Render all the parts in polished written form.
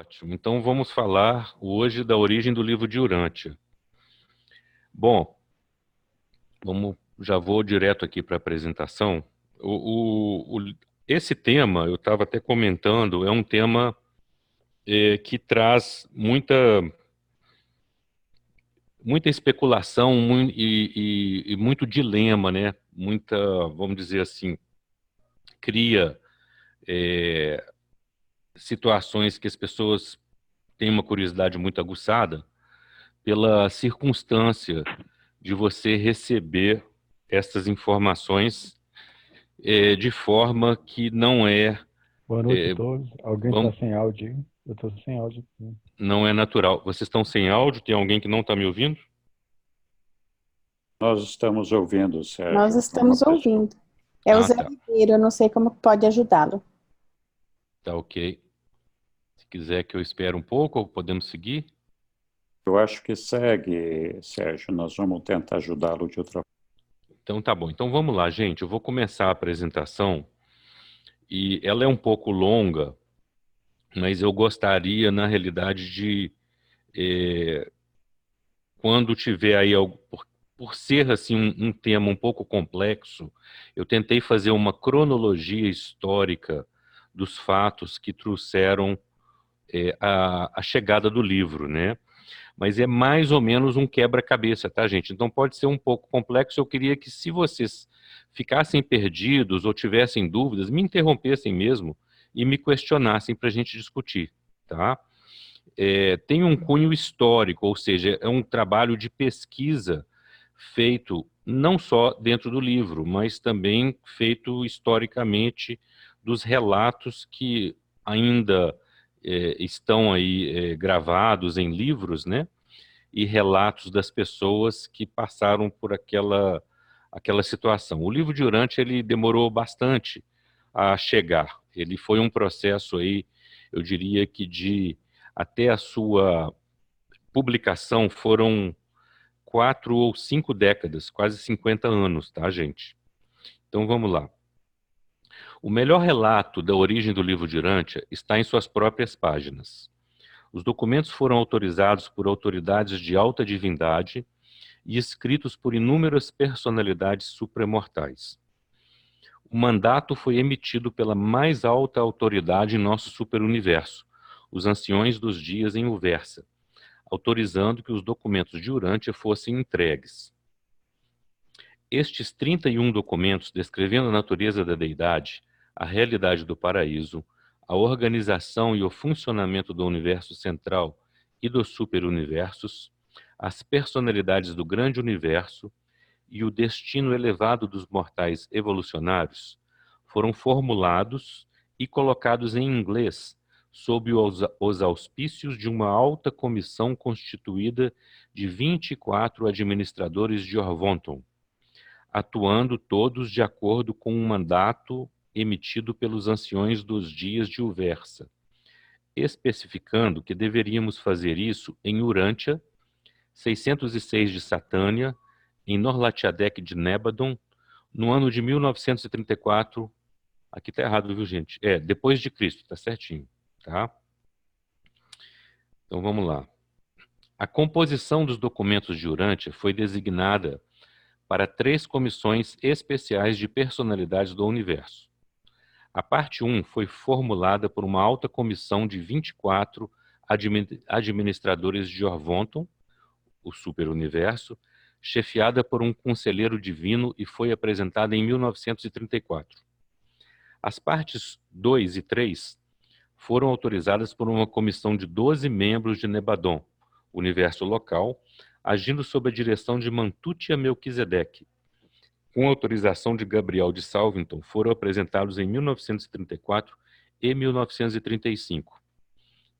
Ótimo. Então vamos falar hoje da origem do livro de Urântia. Bom, já vou direto aqui para a apresentação. Esse tema, eu estava até comentando, é um tema que traz muita especulação e muito dilema, né? Muita, vamos dizer assim, cria situações que as pessoas têm uma curiosidade muito aguçada pela circunstância de você receber essas informações de forma que não Boa noite a todos. Alguém está vamos, sem áudio aí? Eu estou sem áudio aqui. não é natural. Vocês estão sem áudio? Tem alguém que não está me ouvindo? Nós estamos ouvindo, Sérgio. Nós estamos ouvindo. É o Zé Tá. Ribeiro, eu não sei como pode ajudá-lo. Tá ok. Se quiser que eu espere um pouco, ou podemos seguir? Eu acho que segue, Sérgio. Nós vamos tentar ajudá-lo de outra forma. Então tá bom. Então vamos lá, gente. Eu vou começar a apresentação e ela é um pouco longa, mas eu gostaria, na realidade, de quando tiver aí algo, por ser assim um tema um pouco complexo, eu tentei fazer uma cronologia histórica dos fatos que trouxeram a chegada do livro, né? Mas é mais ou menos um quebra-cabeça, tá, gente? Então pode ser um pouco complexo. Eu queria que, se vocês ficassem perdidos ou tivessem dúvidas, me interrompessem mesmo e me questionassem para a gente discutir, tá? Tem um cunho histórico, ou seja, é um trabalho de pesquisa feito não só dentro do livro, mas também feito historicamente dos relatos que ainda estão aí gravados em livros, né? E relatos das pessoas que passaram por aquela situação. O livro de Urântia, ele demorou bastante a chegar. Ele foi um processo aí, eu diria que até a sua publicação foram 4 ou 5 décadas, quase 50 anos, tá, gente? Então vamos lá. O melhor relato da origem do livro de Urântia está em suas próprias páginas. Os documentos foram autorizados por autoridades de alta divindade e escritos por inúmeras personalidades supremortais. O mandato foi emitido pela mais alta autoridade em nosso superuniverso, os anciões dos dias em Uversa, autorizando que os documentos de Urântia fossem entregues. Estes 31 documentos, descrevendo a natureza da deidade, a realidade do paraíso, a organização e o funcionamento do universo central e dos superuniversos, as personalidades do grande universo e o destino elevado dos mortais evolucionários, foram formulados e colocados em inglês sob os auspícios de uma alta comissão constituída de 24 administradores de Orvonton, atuando todos de acordo com um mandato emitido pelos anciões dos dias de Uversa, especificando que deveríamos fazer isso em Urântia, 606 de Satânia, em Norlatiadec de Nébadon, no ano de 1934, aqui tá errado, viu, gente? Depois de Cristo, tá certinho, tá? Então vamos lá. A composição dos documentos de Urântia foi designada para 3 comissões especiais de personalidades do universo. A parte 1 foi formulada por uma alta comissão de 24 administradores de Orvonton, o superuniverso, chefiada por um conselheiro divino, e foi apresentada em 1934. As partes 2 e 3 foram autorizadas por uma comissão de 12 membros de Nebadon, universo local, agindo sob a direção de Mantutia Melquisedeque. Com autorização de Gabriel de Salvington, foram apresentados em 1934 e 1935,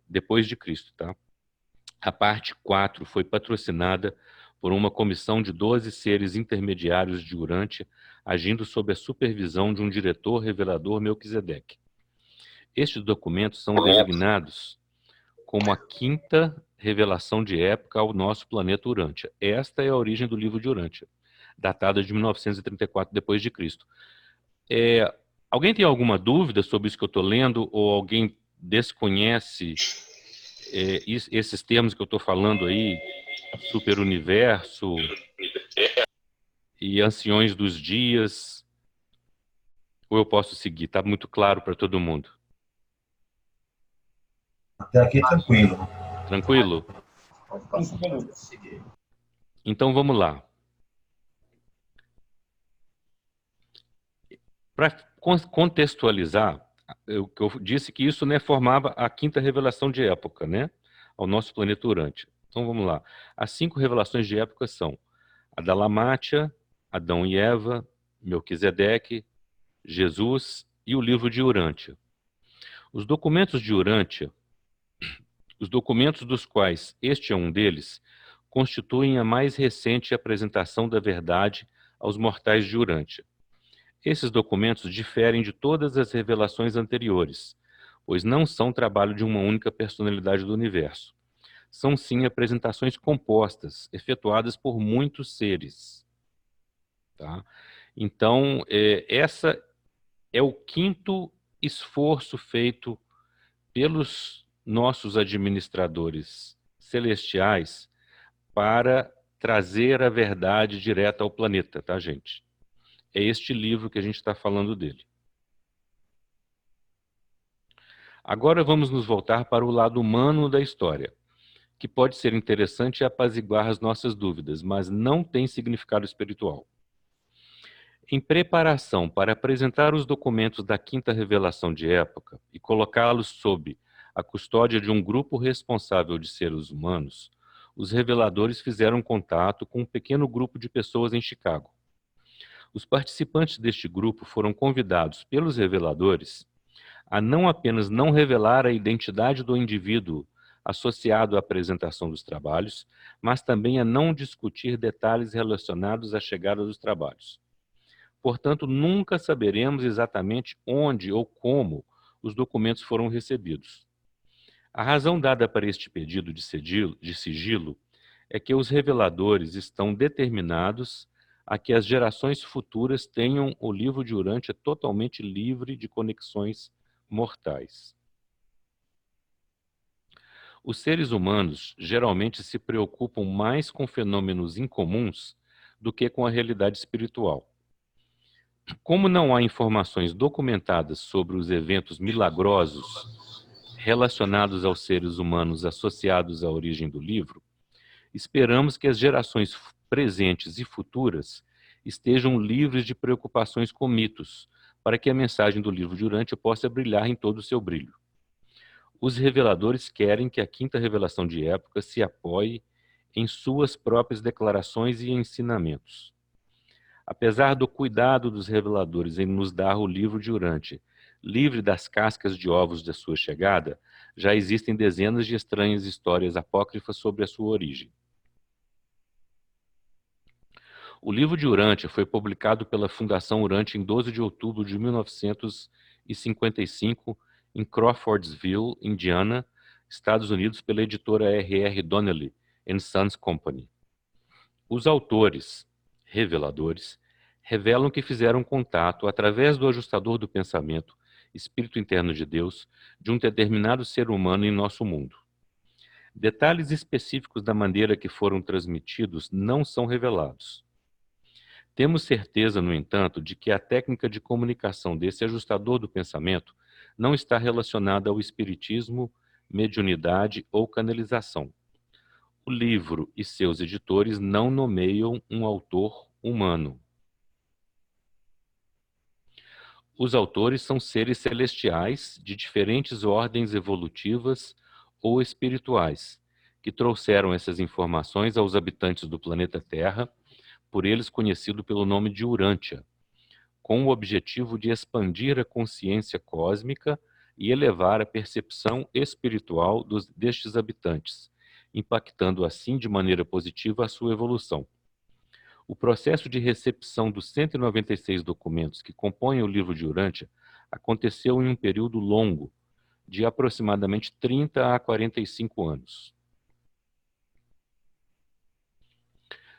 depois de Cristo, tá? A parte 4 foi patrocinada por uma comissão de 12 seres intermediários de Urântia, agindo sob a supervisão de um diretor revelador Melquisedeque. Estes documentos são designados como a 5ª revelação de época ao nosso planeta Urântia. Esta é a origem do livro de Urântia, datada de 1934 depois de Cristo. Alguém tem alguma dúvida sobre isso que eu estou lendo, ou alguém desconhece esses termos que eu estou falando aí, superuniverso e anciões dos dias, ou eu posso seguir? Está muito claro para todo mundo? Até aqui tranquilo. Tranquilo? Então vamos lá. Para contextualizar, eu disse que isso, né, formava a quinta revelação de época, né, ao nosso planeta Urântia. Então vamos lá. As 5 revelações de época são a da Lamátia, Adão e Eva, Melquisedeque, Jesus e o livro de Urântia. Os documentos de Urântia, os documentos dos quais este é um deles, constituem a mais recente apresentação da verdade aos mortais de Urântia. Esses documentos diferem de todas as revelações anteriores, pois não são trabalho de uma única personalidade do universo. São sim apresentações compostas, efetuadas por muitos seres. Tá? Então, essa é o 5º esforço feito pelos nossos administradores celestiais para trazer a verdade direta ao planeta, tá, gente? É este livro que a gente está falando dele. Agora vamos nos voltar para o lado humano da história, que pode ser interessante apaziguar as nossas dúvidas, mas não tem significado espiritual. Em preparação para apresentar os documentos da quinta revelação de época e colocá-los sob a custódia de um grupo responsável de seres humanos, os reveladores fizeram contato com um pequeno grupo de pessoas em Chicago. Os participantes deste grupo foram convidados pelos reveladores a não apenas não revelar a identidade do indivíduo associado à apresentação dos trabalhos, mas também a não discutir detalhes relacionados à chegada dos trabalhos. Portanto, nunca saberemos exatamente onde ou como os documentos foram recebidos. A razão dada para este pedido de sigilo é que os reveladores estão determinados a que as gerações futuras tenham o livro de Urântia totalmente livre de conexões mortais. Os seres humanos geralmente se preocupam mais com fenômenos incomuns do que com a realidade espiritual. Como não há informações documentadas sobre os eventos milagrosos relacionados aos seres humanos associados à origem do livro, esperamos que as gerações presentes e futuras estejam livres de preocupações com mitos, para que a mensagem do livro de Urântia possa brilhar em todo o seu brilho. Os reveladores querem que a quinta revelação de época se apoie em suas próprias declarações e ensinamentos. Apesar do cuidado dos reveladores em nos dar o livro de Urântia, livre das cascas de ovos da sua chegada, já existem dezenas de estranhas histórias apócrifas sobre a sua origem. O livro de Urântia foi publicado pela Fundação Urântia em 12 de outubro de 1955, em Crawfordsville, Indiana, Estados Unidos, pela editora R.R. Donnelley & Sons Company. Os autores, reveladores, revelam que fizeram contato através do ajustador do pensamento, espírito interno de Deus, de um determinado ser humano em nosso mundo. Detalhes específicos da maneira que foram transmitidos não são revelados. Temos certeza, no entanto, de que a técnica de comunicação desse ajustador do pensamento não está relacionada ao espiritismo, mediunidade ou canalização. O livro e seus editores não nomeiam um autor humano. Os autores são seres celestiais de diferentes ordens evolutivas ou espirituais, que trouxeram essas informações aos habitantes do planeta Terra, por eles conhecido pelo nome de Urântia, com o objetivo de expandir a consciência cósmica e elevar a percepção espiritual destes habitantes, impactando assim de maneira positiva a sua evolução. O processo de recepção dos 196 documentos que compõem o livro de Urântia aconteceu em um período longo, de aproximadamente 30 a 45 anos.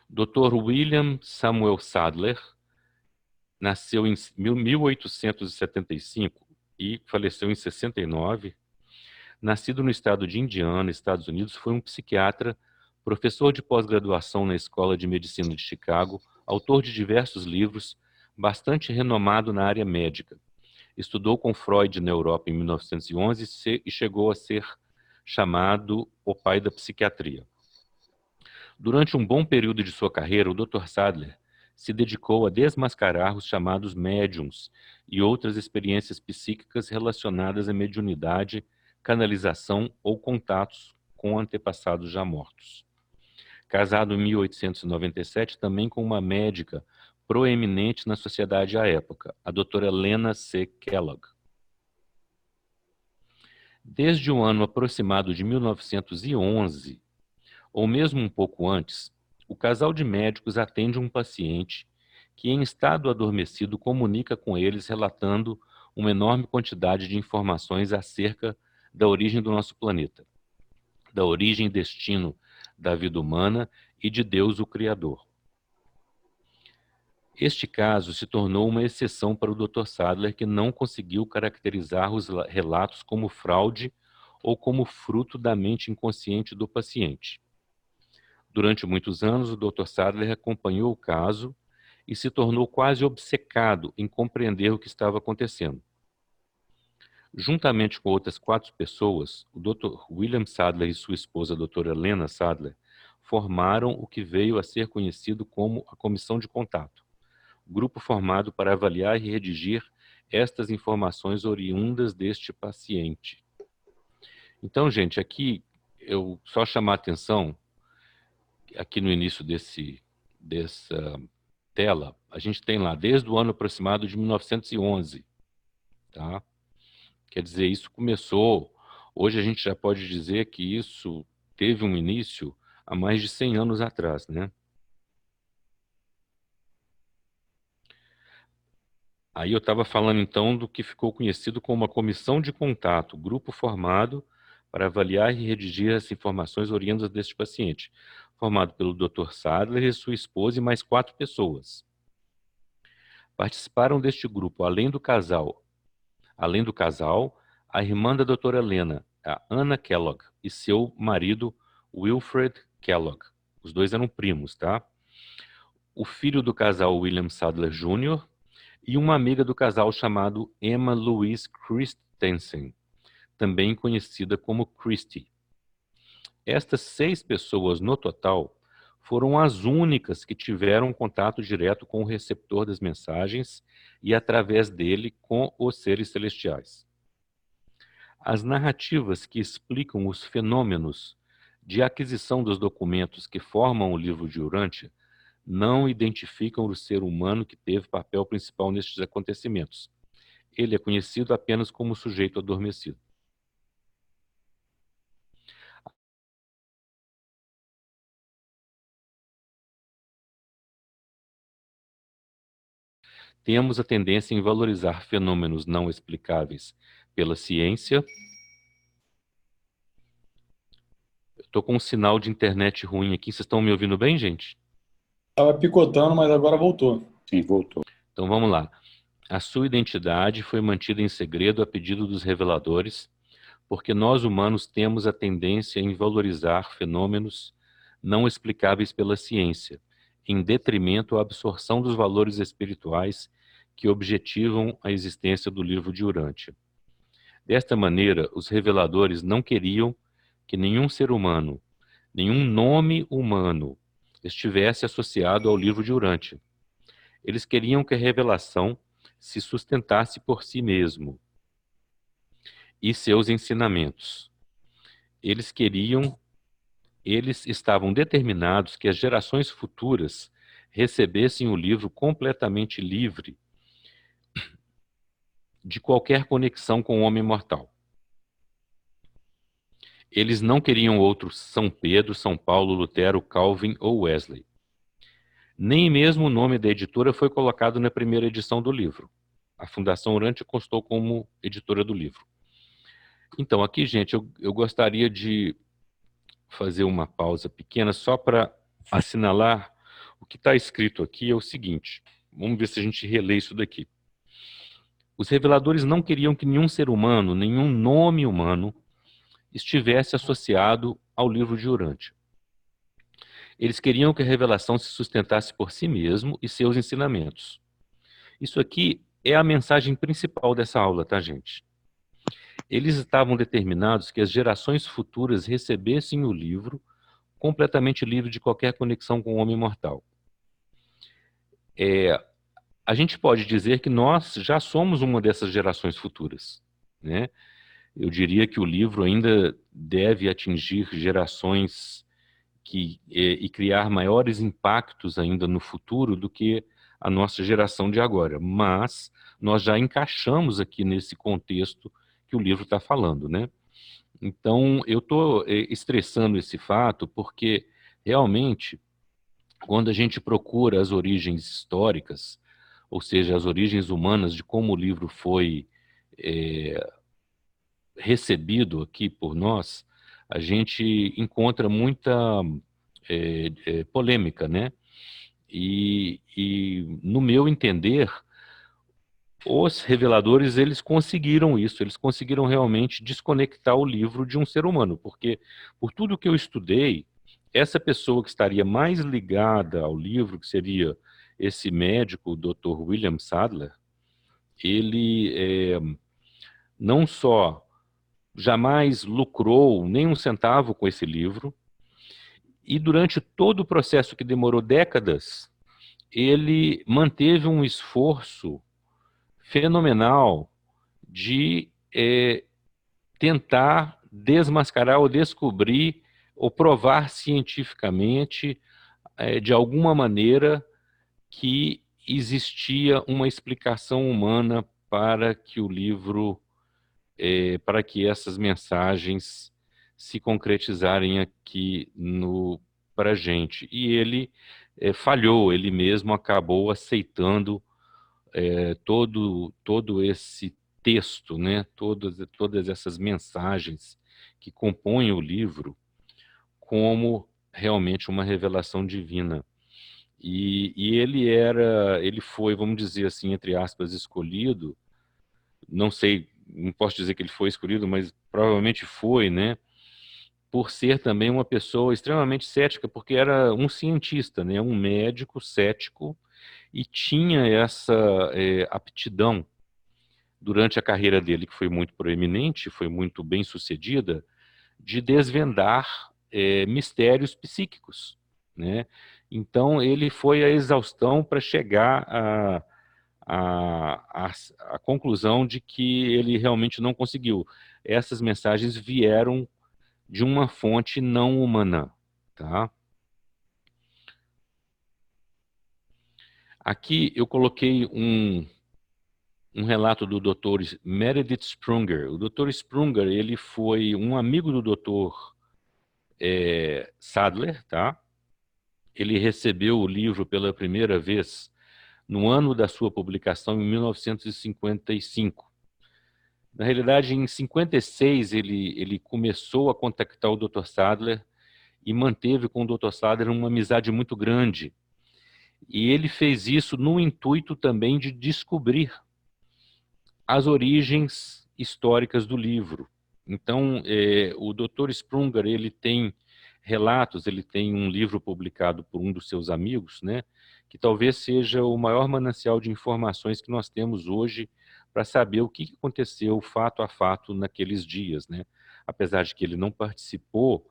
Dr. William Samuel Sadler nasceu em 1875 e faleceu em 69. Nascido no estado de Indiana, Estados Unidos, foi um psiquiatra, professor de pós-graduação na Escola de Medicina de Chicago, autor de diversos livros, bastante renomado na área médica. Estudou com Freud na Europa em 1911 e chegou a ser chamado o pai da psiquiatria. Durante um bom período de sua carreira, o Dr. Sadler se dedicou a desmascarar os chamados médiums e outras experiências psíquicas relacionadas à mediunidade, canalização ou contatos com antepassados já mortos. Casado em 1897 também com uma médica proeminente na sociedade à época, a doutora Lena C. Kellogg. Desde o ano aproximado de 1911, ou mesmo um pouco antes, o casal de médicos atende um paciente que, em estado adormecido, comunica com eles relatando uma enorme quantidade de informações acerca da origem do nosso planeta, da origem e destino da vida humana e de Deus, o Criador. Este caso se tornou uma exceção para o Dr. Sadler, que não conseguiu caracterizar os relatos como fraude ou como fruto da mente inconsciente do paciente. Durante muitos anos, o Dr. Sadler acompanhou o caso e se tornou quase obcecado em compreender o que estava acontecendo. Juntamente com outras 4 pessoas, o Dr. William Sadler e sua esposa, a doutora Lena Sadler, formaram o que veio a ser conhecido como a Comissão de Contato, grupo formado para avaliar e redigir estas informações oriundas deste paciente. Então, gente, aqui eu só chamar a atenção, aqui no início dessa tela, a gente tem lá, desde o ano aproximado de 1911, tá? Quer dizer, isso começou, hoje a gente já pode dizer que isso teve um início há mais de 100 anos atrás, né? Aí eu estava falando então do que ficou conhecido como a Comissão de Contato, grupo formado para avaliar e redigir as informações oriundas deste paciente, formado pelo Dr. Sadler e sua esposa e mais 4 pessoas. Participaram deste grupo, além do casal, a irmã da doutora Lena, a Anna Kellogg, e seu marido, Wilfred Kellogg. Os dois eram primos, tá? O filho do casal, William Sadler Jr., e uma amiga do casal chamado Emma Louise Christensen, também conhecida como Christie. Estas 6 pessoas no total foram as únicas que tiveram contato direto com o receptor das mensagens e, através dele, com os seres celestiais. As narrativas que explicam os fenômenos de aquisição dos documentos que formam o livro de Urântia não identificam o ser humano que teve papel principal nestes acontecimentos. Ele é conhecido apenas como sujeito adormecido. Temos a tendência em valorizar fenômenos não explicáveis pela ciência. Estou com um sinal de internet ruim aqui. Vocês estão me ouvindo bem, gente? Estava picotando, mas agora voltou. Sim, voltou. Então vamos lá. A sua identidade foi mantida em segredo a pedido dos reveladores, porque nós humanos temos a tendência em valorizar fenômenos não explicáveis pela ciência, em detrimento à absorção dos valores espirituais que objetivam a existência do livro de Urântia. Desta maneira, os reveladores não queriam que nenhum ser humano, nenhum nome humano, estivesse associado ao livro de Urântia. Eles queriam que a revelação se sustentasse por si mesmo e seus ensinamentos. Eles estavam determinados que as gerações futuras recebessem o livro completamente livre de qualquer conexão com o homem mortal. Eles não queriam outros São Pedro, São Paulo, Lutero, Calvin ou Wesley. Nem mesmo o nome da editora foi colocado na primeira edição do livro. A Fundação Urântia constou como editora do livro. Então, aqui, gente, eu gostaria de fazer uma pausa pequena só para assinalar o que está escrito aqui é o seguinte. Vamos ver se a gente relê isso daqui. Os reveladores não queriam que nenhum ser humano, nenhum nome humano, estivesse associado ao livro de Urântia. Eles queriam que a revelação se sustentasse por si mesmo e seus ensinamentos. Isso aqui é a mensagem principal dessa aula, tá, gente? Eles estavam determinados que as gerações futuras recebessem o livro completamente livre de qualquer conexão com o homem mortal. A gente pode dizer que nós já somos uma dessas gerações futuras, né? Eu diria que o livro ainda deve atingir gerações e criar maiores impactos ainda no futuro do que a nossa geração de agora. Mas nós já encaixamos aqui nesse contexto que o livro está falando, né? Então, eu estou estressando esse fato porque, realmente, quando a gente procura as origens históricas, ou seja, as origens humanas de como o livro foi recebido aqui por nós, a gente encontra muita polêmica, né? E, no meu entender, os reveladores, eles conseguiram isso, eles conseguiram realmente desconectar o livro de um ser humano, porque, por tudo que eu estudei, essa pessoa que estaria mais ligada ao livro, que seria esse médico, o Dr. William Sadler, ele não só jamais lucrou nem um centavo com esse livro, e durante todo o processo que demorou décadas, ele manteve um esforço fenomenal de tentar desmascarar ou descobrir ou provar cientificamente, de alguma maneira, que existia uma explicação humana para que o livro, para que essas mensagens se concretizarem aqui para a gente. E ele falhou, ele mesmo acabou aceitando todo esse texto, né? Todas essas mensagens que compõem o livro como realmente uma revelação divina. E ele foi, vamos dizer assim, entre aspas, escolhido, não sei, não posso dizer que ele foi escolhido, mas provavelmente foi, né? Por ser também uma pessoa extremamente cética, porque era um cientista, né? Um médico cético, e tinha essa aptidão durante a carreira dele, que foi muito proeminente, foi muito bem sucedida, de desvendar mistérios psíquicos, né? Então ele foi à exaustão para chegar à conclusão de que ele realmente não conseguiu. Essas mensagens vieram de uma fonte não humana, tá? Aqui eu coloquei um relato do Dr. Meredith Sprunger. O Dr. Sprunger, ele foi um amigo do Dr. Sadler, tá? Ele recebeu o livro pela primeira vez no ano da sua publicação, em 1955. Na realidade, em 56, ele começou a contactar o Dr. Sadler e manteve com o Dr. Sadler uma amizade muito grande. E ele fez isso no intuito também de descobrir as origens históricas do livro. Então, o Dr. Sprunger, ele tem relatos, ele tem um livro publicado por um dos seus amigos, né, que talvez seja o maior manancial de informações que nós temos hoje para saber o que aconteceu fato a fato naqueles dias, né. Apesar de que ele não participou,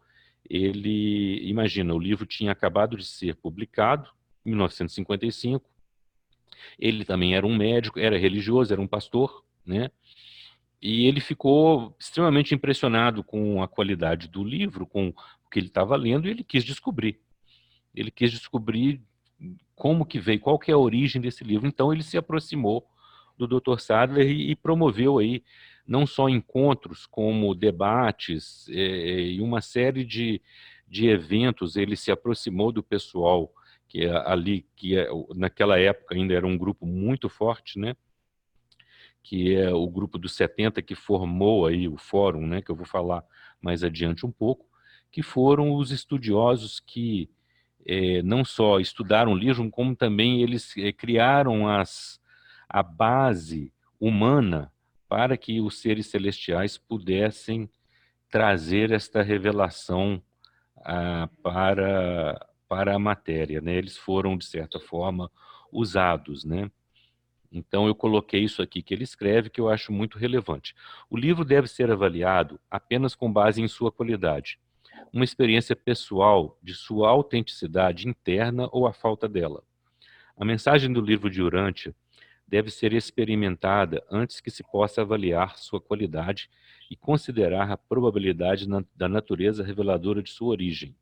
imagina, o livro tinha acabado de ser publicado, em 1955, ele também era um médico, era religioso, era um pastor, né? E ele ficou extremamente impressionado com a qualidade do livro, com o que ele estava lendo, e ele quis descobrir. Ele quis descobrir como que veio, qual que é a origem desse livro. Então ele se aproximou do Dr. Sadler e promoveu aí não só encontros, como debates e uma série de eventos. Ele se aproximou do pessoal que ali, naquela época ainda era um grupo muito forte, né? Que é o grupo dos 70 que formou aí o fórum, né? Que eu vou falar mais adiante um pouco, que foram os estudiosos que não só estudaram o livro, como também eles criaram a base humana para que os seres celestiais pudessem trazer esta revelação para a matéria, né? Eles foram, de certa forma, usados, né? Então, eu coloquei isso aqui que ele escreve, que eu acho muito relevante. O livro deve ser avaliado apenas com base em sua qualidade, uma experiência pessoal de sua autenticidade interna ou a falta dela. A mensagem do livro de Urântia deve ser experimentada antes que se possa avaliar sua qualidade e considerar a probabilidade da natureza reveladora de sua origem.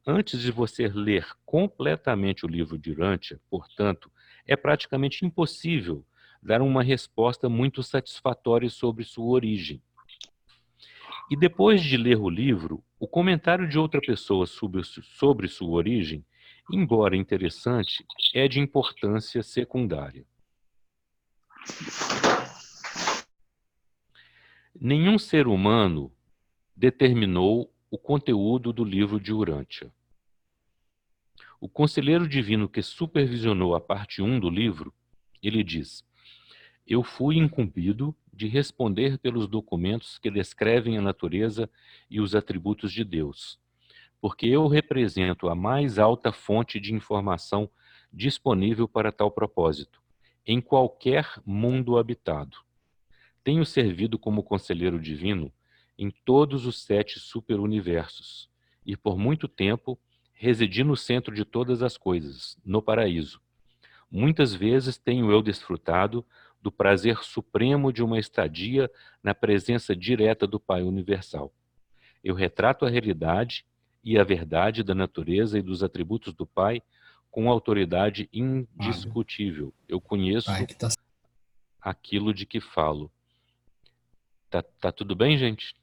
Antes de você ler completamente o livro de Urântia, portanto, é praticamente impossível dar uma resposta muito satisfatória sobre sua origem. E depois de ler o livro, o comentário de outra pessoa sobre sua origem, embora interessante, é de importância secundária. Nenhum ser humano determinou o conteúdo do livro de Urântia. O conselheiro divino que supervisionou a parte 1 do livro, ele diz: eu fui incumbido de responder pelos documentos que descrevem a natureza e os atributos de Deus, porque eu represento a mais alta fonte de informação disponível para tal propósito, em qualquer mundo habitado. Tenho servido como conselheiro divino em todos os 7 superuniversos, e por muito tempo residi no centro de todas as coisas, no paraíso. Muitas vezes tenho eu desfrutado do prazer supremo de uma estadia na presença direta do Pai Universal. Eu retrato a realidade e a verdade da natureza e dos atributos do Pai com autoridade indiscutível. Eu conheço aquilo de que falo. Tá tudo bem, gente?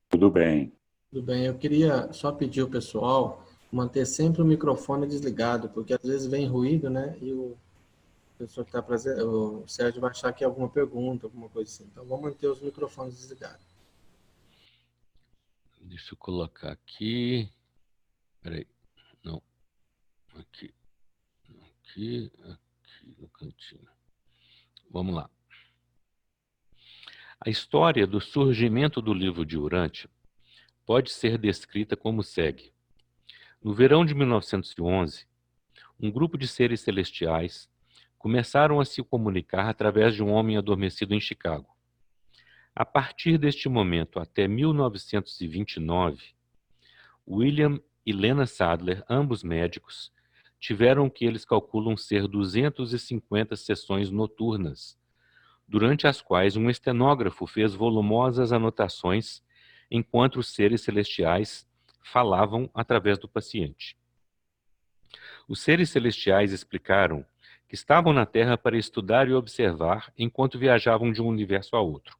Tudo bem. Tudo bem, eu queria só pedir ao pessoal manter sempre o microfone desligado, porque às vezes vem ruído, né? E o pessoa que está presente, o Sérgio vai achar que é alguma pergunta, alguma coisa assim. Então vamos manter os microfones desligados. Deixa eu colocar aqui. Peraí. Não. Aqui. Aqui no cantinho. Vamos lá. A história do surgimento do livro de Urântia pode ser descrita como segue. No verão de 1911, um grupo de seres celestiais começaram a se comunicar através de um homem adormecido em Chicago. A partir deste momento até 1929, William e Lena Sadler, ambos médicos, tiveram o que eles calculam ser 250 sessões noturnas, durante as quais um estenógrafo fez volumosas anotações enquanto os seres celestiais falavam através do paciente. Os seres celestiais explicaram que estavam na Terra para estudar e observar enquanto viajavam de um universo a outro.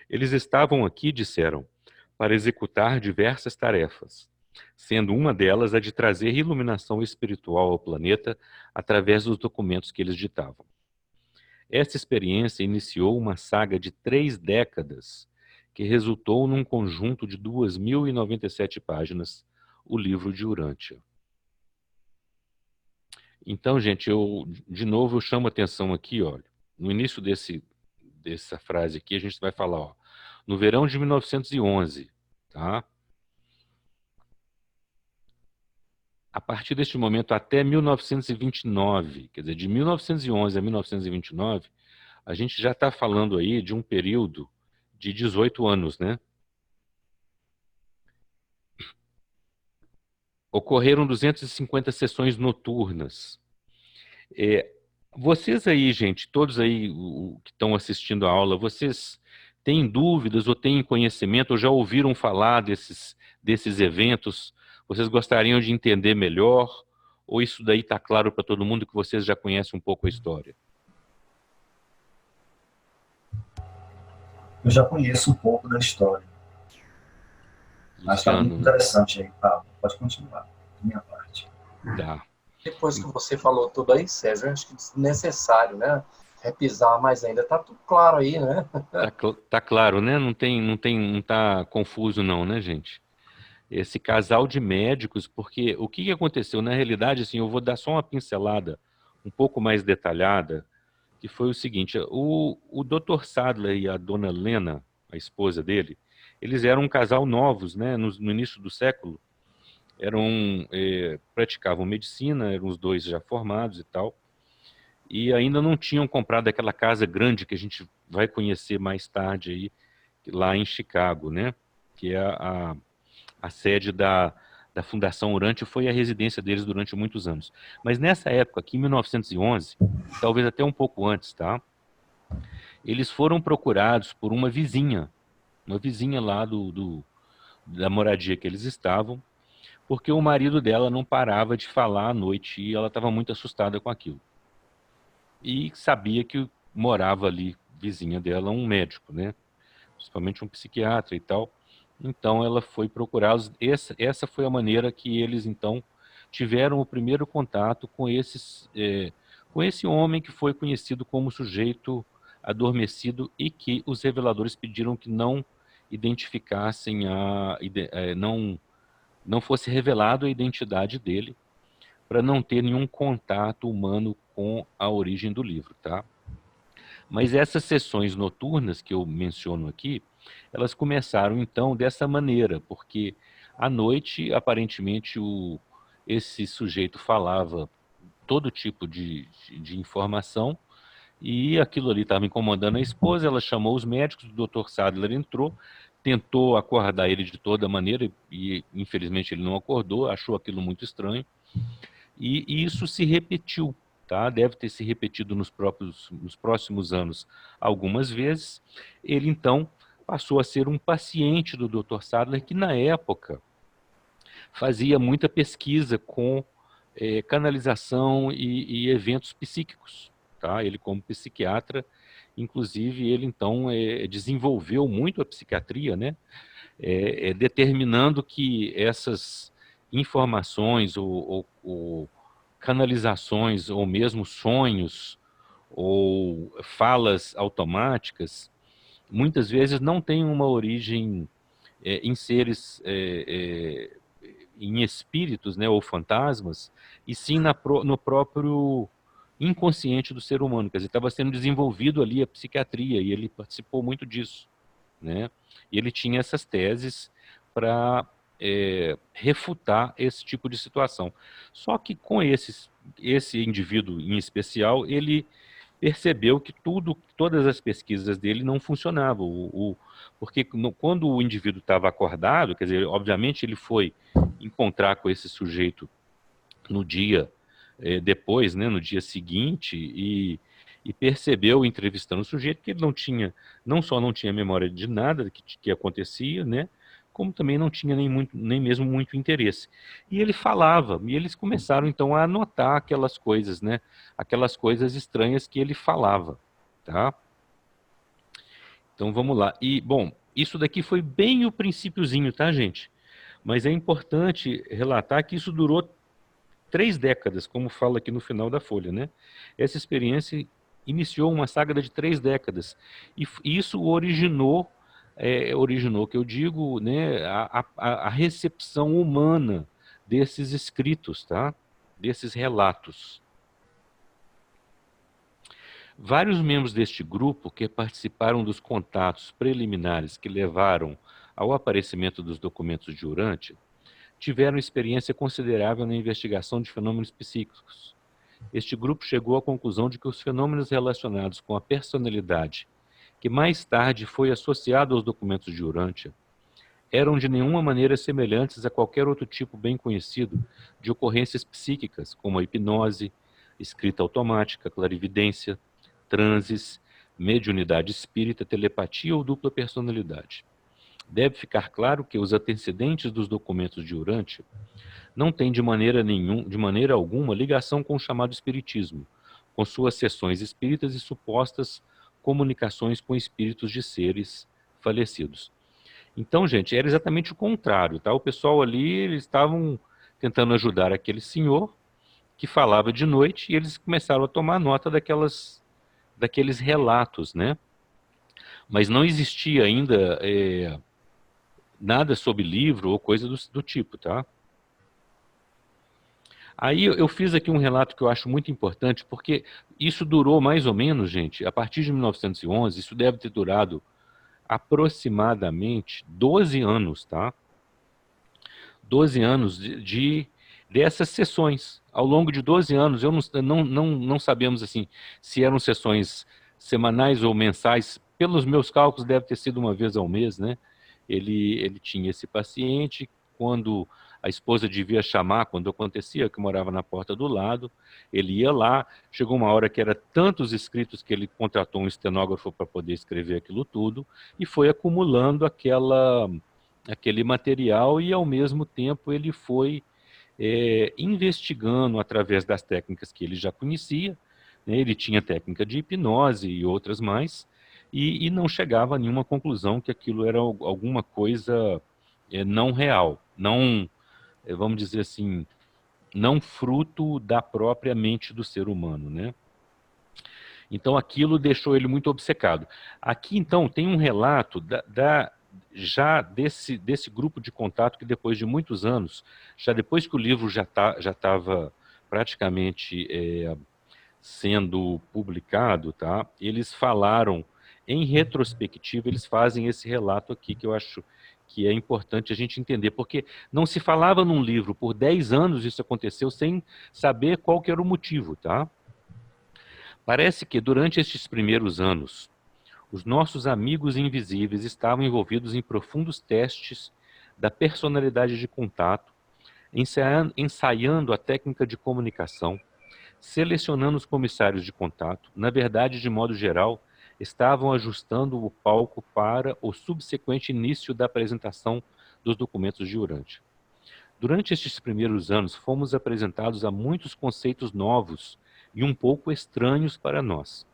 Eles estavam aqui, disseram, para executar diversas tarefas, sendo uma delas a de trazer iluminação espiritual ao planeta através dos documentos que eles ditavam. Esta experiência iniciou uma saga de 3 décadas, que resultou num conjunto de 2.097 páginas, o livro de Urântia. Então, gente, de novo eu chamo a atenção aqui, olha, no início dessa frase aqui, a gente vai falar, ó, no verão de 1911, tá? A partir deste momento até 1929, quer dizer, de 1911 a 1929, a gente já está falando aí de um período de 18 anos, né? Ocorreram 250 sessões noturnas. Vocês aí, gente, todos aí que estão assistindo a aula, vocês têm dúvidas ou têm conhecimento ou já ouviram falar desses eventos? Vocês gostariam de entender melhor? Ou isso daí está claro para todo mundo que vocês já conhecem um pouco a história? Eu já conheço um pouco da história. Mas está muito interessante aí, Pablo. Pode continuar, da minha parte. Tá. Depois que você falou tudo aí, César, acho que é necessário, né? Repisar mais ainda. Tá tudo claro aí, né? Tá claro, né? Não tá confuso não, né, gente? Esse casal de médicos, porque o que aconteceu? Na realidade, assim, eu vou dar só uma pincelada um pouco mais detalhada, que foi o seguinte, o Dr. Sadler e a dona Lena, a esposa dele, eles eram um casal novos, né, no início do século, praticavam medicina, eram os dois já formados e tal, e ainda não tinham comprado aquela casa grande que a gente vai conhecer mais tarde aí, lá em Chicago, né, que é a sede da Fundação Urântia, foi a residência deles durante muitos anos. Mas nessa época, aqui em 1911, talvez até um pouco antes, tá? Eles foram procurados por uma vizinha lá da moradia que eles estavam, porque o marido dela não parava de falar à noite e ela estava muito assustada com aquilo. E sabia que morava ali, vizinha dela, um médico, né? Principalmente um psiquiatra e tal. Então ela foi procurá-los. Essa foi a maneira que eles, então, tiveram o primeiro contato com esse homem que foi conhecido como sujeito adormecido e que os reveladores pediram que não identificassem, não fosse revelado a identidade dele, para não ter nenhum contato humano com a origem do livro, tá? Mas essas sessões noturnas que eu menciono aqui, elas começaram então dessa maneira, porque à noite, aparentemente, esse sujeito falava todo tipo de informação, e aquilo ali estava incomodando a esposa. Ela chamou os médicos, o Dr. Sadler entrou, tentou acordar ele de toda maneira, e infelizmente ele não acordou, achou aquilo muito estranho, e isso se repetiu, tá? Deve ter se repetido nos próximos anos algumas vezes. Ele então passou a ser um paciente do Dr. Sadler, que na época fazia muita pesquisa com canalização e eventos psíquicos, tá? Ele, como psiquiatra, inclusive, ele então desenvolveu muito a psiquiatria, né? Determinando que essas informações ou canalizações, ou mesmo sonhos, ou falas automáticas, muitas vezes não têm uma origem em seres, em espíritos, né, ou fantasmas, e sim no próprio inconsciente do ser humano. Quer dizer, estava sendo desenvolvido ali a psiquiatria, e ele participou muito disso, né? E ele tinha essas teses para refutar esse tipo de situação. Só que com esse indivíduo em especial, ele percebeu que todas as pesquisas dele não funcionavam, porque quando o indivíduo estava acordado, quer dizer, obviamente ele foi encontrar com esse sujeito no dia depois, né, no dia seguinte, e percebeu, entrevistando o sujeito, que ele não só não tinha memória de nada que acontecia, né, como também não tinha nem mesmo muito interesse. E ele falava, e eles começaram então a anotar aquelas coisas, né, aquelas coisas estranhas que ele falava, tá? Então vamos lá. E, bom, isso daqui foi bem o princípiozinho, tá, gente? Mas é importante relatar que isso durou 3 décadas, como fala aqui no final da folha, né? Essa experiência iniciou uma saga de 3 décadas. E isso originou, que eu digo, né, a recepção humana desses escritos, tá? Desses relatos. Vários membros deste grupo que participaram dos contatos preliminares que levaram ao aparecimento dos documentos de Urântia tiveram experiência considerável na investigação de fenômenos psíquicos. Este grupo chegou à conclusão de que os fenômenos relacionados com a personalidade, que mais tarde foi associado aos documentos de Urântia, eram de nenhuma maneira semelhantes a qualquer outro tipo bem conhecido de ocorrências psíquicas, como a hipnose, escrita automática, clarividência, transes, mediunidade espírita, telepatia ou dupla personalidade. Deve ficar claro que os antecedentes dos documentos de Urântia não têm de maneira alguma ligação com o chamado espiritismo, com suas sessões espíritas e supostas comunicações com espíritos de seres falecidos. Então, gente, era exatamente o contrário, tá? O pessoal ali, eles estavam tentando ajudar aquele senhor que falava de noite, e eles começaram a tomar nota daqueles relatos, né? Mas não existia ainda nada sobre livro ou coisa do tipo, tá? Aí eu fiz aqui um relato que eu acho muito importante, porque isso durou mais ou menos, gente, a partir de 1911, isso deve ter durado aproximadamente 12 anos, tá? 12 anos dessas sessões. Ao longo de 12 anos, não sabemos assim, se eram sessões semanais ou mensais. Pelos meus cálculos, deve ter sido uma vez ao mês, né? Ele tinha esse paciente, quando a esposa devia chamar, quando acontecia, que morava na porta do lado, ele ia lá, chegou uma hora que era tantos escritos que ele contratou um estenógrafo para poder escrever aquilo tudo, e foi acumulando aquele material, e ao mesmo tempo ele foi investigando através das técnicas que ele já conhecia, né? Ele tinha técnica de hipnose e outras mais, e não chegava a nenhuma conclusão que aquilo era alguma coisa não real, não, vamos dizer assim, não fruto da própria mente do ser humano, né? Então aquilo deixou ele muito obcecado. Aqui então tem um relato já desse grupo de contato que depois de muitos anos, já depois que o livro já estava praticamente sendo publicado, tá? Eles falaram, em retrospectiva, eles fazem esse relato aqui, que eu acho que é importante a gente entender, porque não se falava num livro, por 10 anos isso aconteceu sem saber qual que era o motivo, tá? Parece que durante estes primeiros anos, os nossos amigos invisíveis estavam envolvidos em profundos testes da personalidade de contato, ensaiando a técnica de comunicação, selecionando os comissários de contato. Na verdade, de modo geral, estavam ajustando o palco para o subsequente início da apresentação dos documentos de Urântia. Durante estes primeiros anos, fomos apresentados a muitos conceitos novos e um pouco estranhos para nós.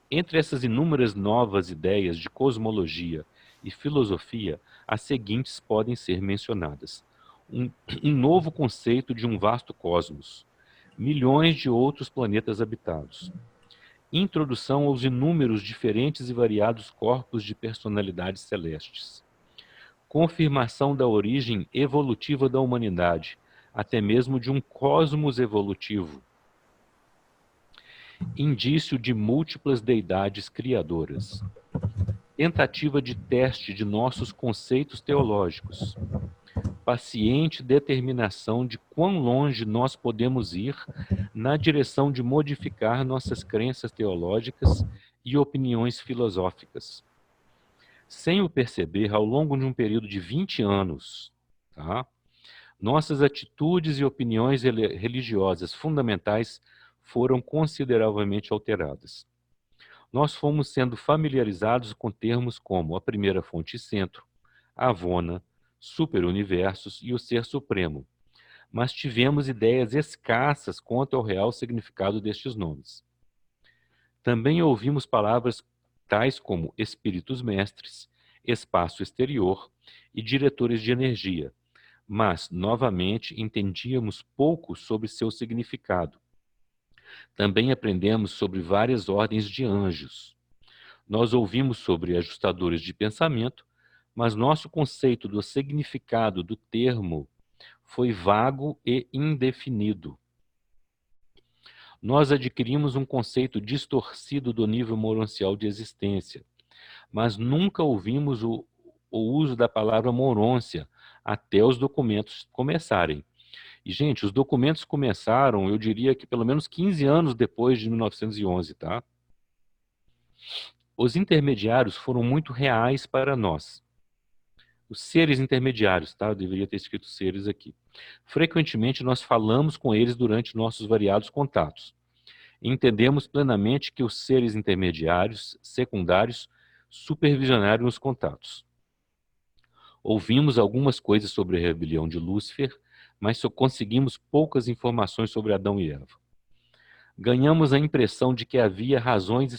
Entre essas inúmeras novas ideias de cosmologia e filosofia, as seguintes podem ser mencionadas. Um novo conceito de um vasto cosmos, milhões de outros planetas habitados. Introdução aos inúmeros diferentes e variados corpos de personalidades celestes. Confirmação da origem evolutiva da humanidade, até mesmo de um cosmos evolutivo. Indício de múltiplas deidades criadoras. Tentativa de teste de nossos conceitos teológicos. Paciente determinação de quão longe nós podemos ir na direção de modificar nossas crenças teológicas e opiniões filosóficas. Sem o perceber, ao longo de um período de 20 anos, tá? Nossas atitudes e opiniões religiosas fundamentais foram consideravelmente alteradas. Nós fomos sendo familiarizados com termos como a primeira fonte e centro, Avona, superuniversos e o Ser Supremo, mas tivemos ideias escassas quanto ao real significado destes nomes. Também ouvimos palavras tais como espíritos mestres, espaço exterior e diretores de energia, mas, novamente, entendíamos pouco sobre seu significado. Também aprendemos sobre várias ordens de anjos. Nós ouvimos sobre ajustadores de pensamento, mas nosso conceito do significado do termo foi vago e indefinido. Nós adquirimos um conceito distorcido do nível moroncial de existência, mas nunca ouvimos o uso da palavra morôncia até os documentos começarem. E, gente, os documentos começaram, eu diria que pelo menos 15 anos depois de 1911, tá? Os intermediários foram muito reais para nós. Os seres intermediários, tá? Eu deveria ter escrito seres aqui. Frequentemente nós falamos com eles durante nossos variados contatos. Entendemos plenamente que os seres intermediários, secundários, supervisionaram os contatos. Ouvimos algumas coisas sobre a rebelião de Lúcifer, mas só conseguimos poucas informações sobre Adão e Eva. Ganhamos a impressão de que havia razões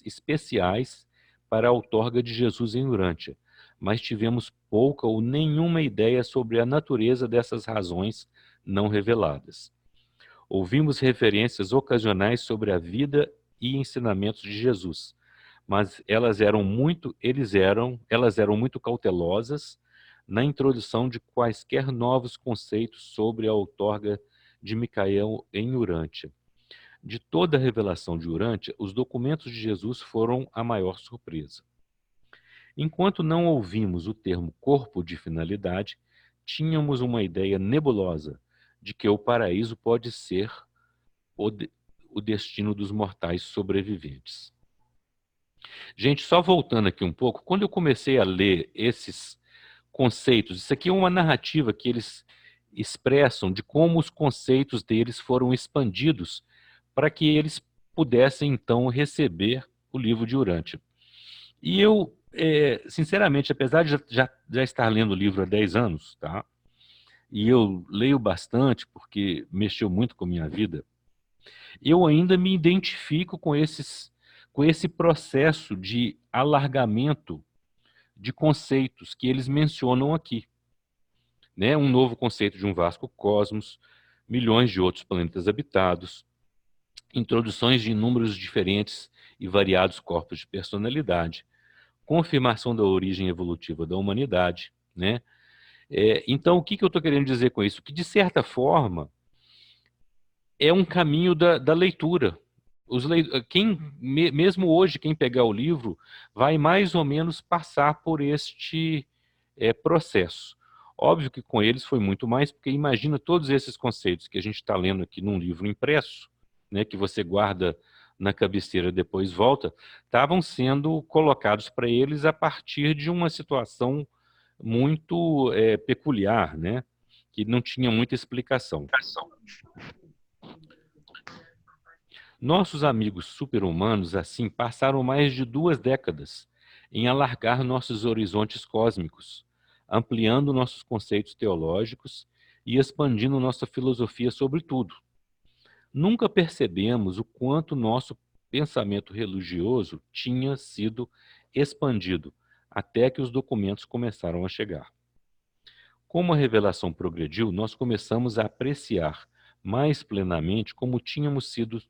especiais para a outorga de Jesus em Urântia, mas tivemos pouca ou nenhuma ideia sobre a natureza dessas razões não reveladas. Ouvimos referências ocasionais sobre a vida e ensinamentos de Jesus, mas elas eram muito cautelosas na introdução de quaisquer novos conceitos sobre a outorga de Micael em Urântia. De toda a revelação de Urântia, os documentos de Jesus foram a maior surpresa. Enquanto não ouvimos o termo corpo de finalidade, tínhamos uma ideia nebulosa de que o paraíso pode ser o destino dos mortais sobreviventes. Gente, só voltando aqui um pouco, quando eu comecei a ler esses conceitos, isso aqui é uma narrativa que eles expressam de como os conceitos deles foram expandidos para que eles pudessem, então, receber o livro de Urântia. E eu, sinceramente, apesar de já estar lendo o livro há 10 anos, tá? E eu leio bastante porque mexeu muito com a minha vida, eu ainda me identifico com esse processo de alargamento de conceitos que eles mencionam aqui. Né? Um novo conceito de um vasto cosmos, milhões de outros planetas habitados, introduções de inúmeros diferentes e variados corpos de personalidade, confirmação da origem evolutiva da humanidade. Né? Então, o que eu estou querendo dizer com isso? Que, de certa forma, é um caminho da leitura. Mesmo hoje, quem pegar o livro vai mais ou menos passar por este processo. Óbvio que com eles foi muito mais, porque imagina todos esses conceitos que a gente está lendo aqui num livro impresso, né, que você guarda na cabeceira depois volta, estavam sendo colocados para eles a partir de uma situação muito peculiar, né, que não tinha muita explicação. Nossos amigos super-humanos, assim, passaram mais de 2 décadas em alargar nossos horizontes cósmicos, ampliando nossos conceitos teológicos e expandindo nossa filosofia sobre tudo. Nunca percebemos o quanto nosso pensamento religioso tinha sido expandido, até que os documentos começaram a chegar. Como a revelação progrediu, nós começamos a apreciar mais plenamente como tínhamos sido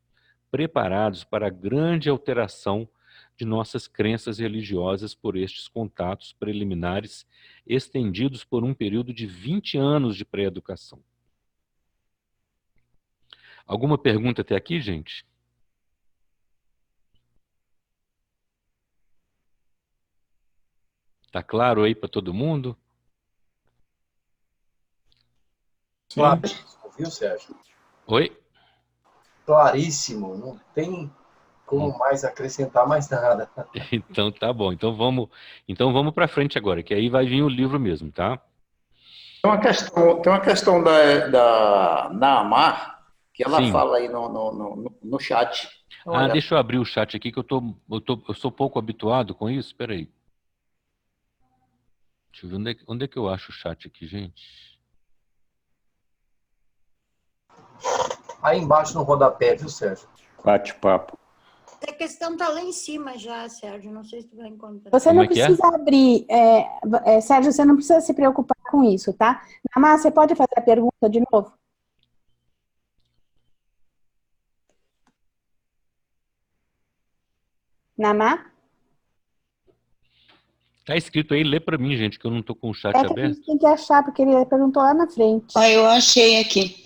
preparados para a grande alteração de nossas crenças religiosas por estes contatos preliminares estendidos por um período de 20 anos de pré-educação. Alguma pergunta até aqui, gente? Tá claro aí para todo mundo? Claríssimo, viu, Sérgio? Oi? Claríssimo, não tem como mais acrescentar mais nada. Então tá bom. Então vamos para frente agora, que aí vai vir o livro mesmo, tá? Tem uma questão da Naamar, que ela Sim. fala aí no chat. Ah, deixa eu abrir o chat aqui, que eu sou pouco habituado com isso. Espera aí. Deixa eu ver onde é que eu acho o chat aqui, gente. Aí embaixo no rodapé, viu, Sérgio? Bate-papo. A questão está lá em cima já, Sérgio. Não sei se tu vai encontrar. Você Como não é que é? precisa abrir, Sérgio, você não precisa se preocupar com isso, tá? Namá, você pode fazer a pergunta de novo? Namá? Tá escrito aí, lê para mim, gente, que eu não tô com o chat Que a aberto. gente tem que achar, porque ele perguntou lá na frente. Ó, eu achei aqui.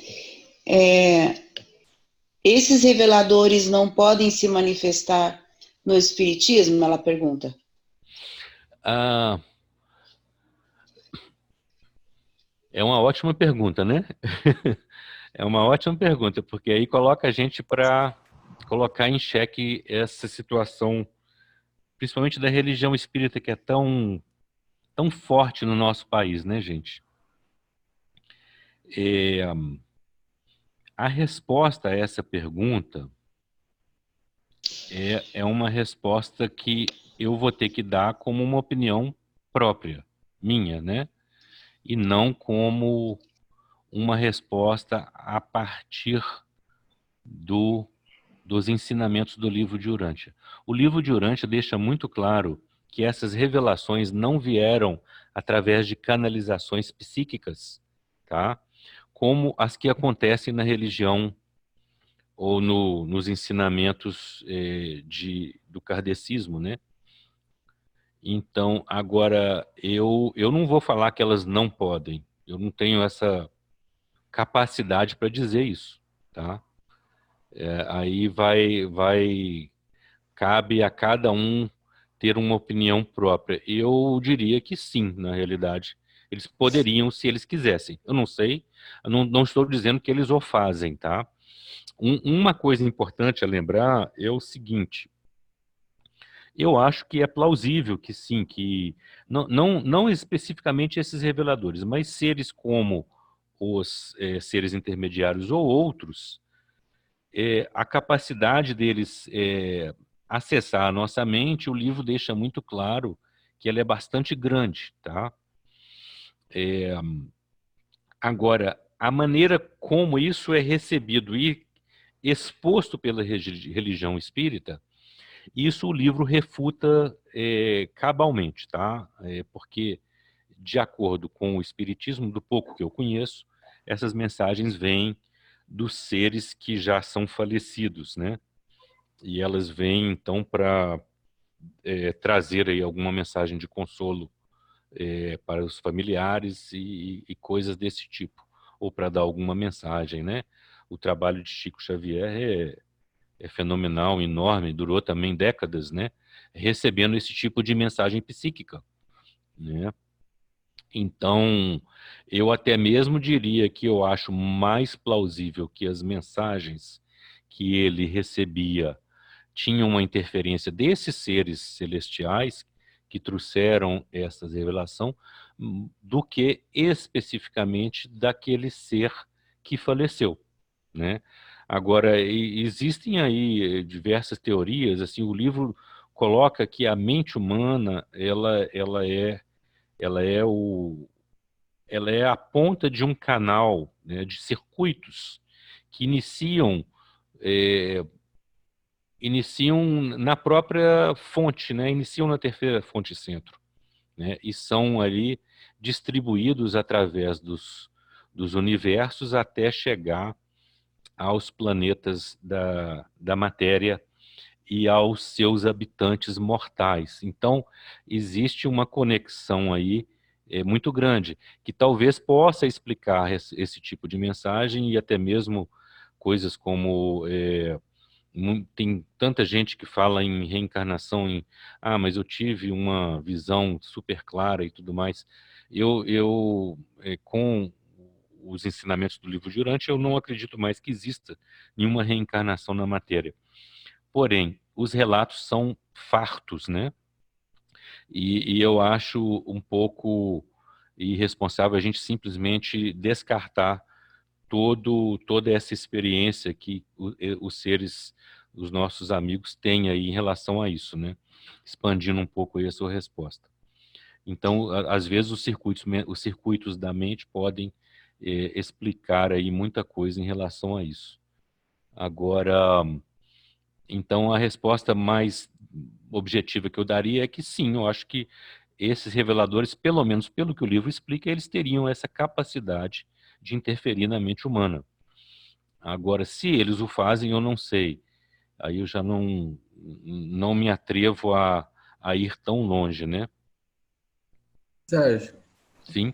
Esses reveladores não podem se manifestar no espiritismo? Ela pergunta. É uma ótima pergunta, né? É uma ótima pergunta, porque aí coloca a gente para colocar em xeque essa situação, principalmente da religião espírita, que é tão forte no nosso país, né, gente? A resposta a essa pergunta é uma resposta que eu vou ter que dar como uma opinião própria, minha, né? E não como uma resposta a partir dos ensinamentos do livro de Urântia. O livro de Urântia deixa muito claro que essas revelações não vieram através de canalizações psíquicas, tá? Como as que acontecem na religião ou nos ensinamentos do kardecismo, né? Então, agora, eu não vou falar que elas não podem. Eu não tenho essa capacidade para dizer isso, tá? Aí cabe a cada um ter uma opinião própria. Eu diria que sim, na realidade. Eles poderiam, se eles quisessem. Eu não sei, eu não estou dizendo que eles o fazem, tá? Uma coisa importante a lembrar é o seguinte: eu acho que é plausível que sim, que não especificamente esses reveladores, mas seres como os seres intermediários ou outros, a capacidade deles acessar a nossa mente, o livro deixa muito claro que ela é bastante grande, tá? Agora, a maneira como isso é recebido e exposto pela religião espírita, isso o livro refuta cabalmente, tá? Porque, de acordo com o espiritismo, do pouco que eu conheço, essas mensagens vêm dos seres que já são falecidos, né? E elas vêm, então, para trazer aí alguma mensagem de consolo para os familiares e coisas desse tipo, ou para dar alguma mensagem, né? O trabalho de Chico Xavier é fenomenal, enorme, durou também décadas, né? Recebendo esse tipo de mensagem psíquica, né? Então, eu até mesmo diria que eu acho mais plausível que as mensagens que ele recebia tinham uma interferência desses seres celestiais que trouxeram essa revelação, do que especificamente daquele ser que faleceu, né? Agora, existem aí diversas teorias, assim, o livro coloca que a mente humana, ela é a ponta de um canal, né, de circuitos que iniciam na própria fonte, né, iniciam na terceira fonte centro, né, e são ali distribuídos através dos universos até chegar aos planetas da matéria e aos seus habitantes mortais. Então, existe uma conexão aí muito grande, que talvez possa explicar esse tipo de mensagem e até mesmo coisas como... tem tanta gente que fala em reencarnação, mas eu tive uma visão super clara e tudo mais. Com os ensinamentos do livro Durante, eu não acredito mais que exista nenhuma reencarnação na matéria. Porém, os relatos são fartos, né? E eu acho um pouco irresponsável a gente simplesmente descartar toda essa experiência que os seres, os nossos amigos têm aí em relação a isso, né? Expandindo um pouco aí a sua resposta. Então, às vezes, os circuitos da mente podem explicar aí muita coisa em relação a isso. Agora, então, a resposta mais objetiva que eu daria é que sim, eu acho que esses reveladores, pelo menos pelo que o livro explica, eles teriam essa capacidade de interferir na mente humana. Agora, se eles o fazem, eu não sei. Aí eu já não me atrevo a ir tão longe, né? Sérgio, Sim.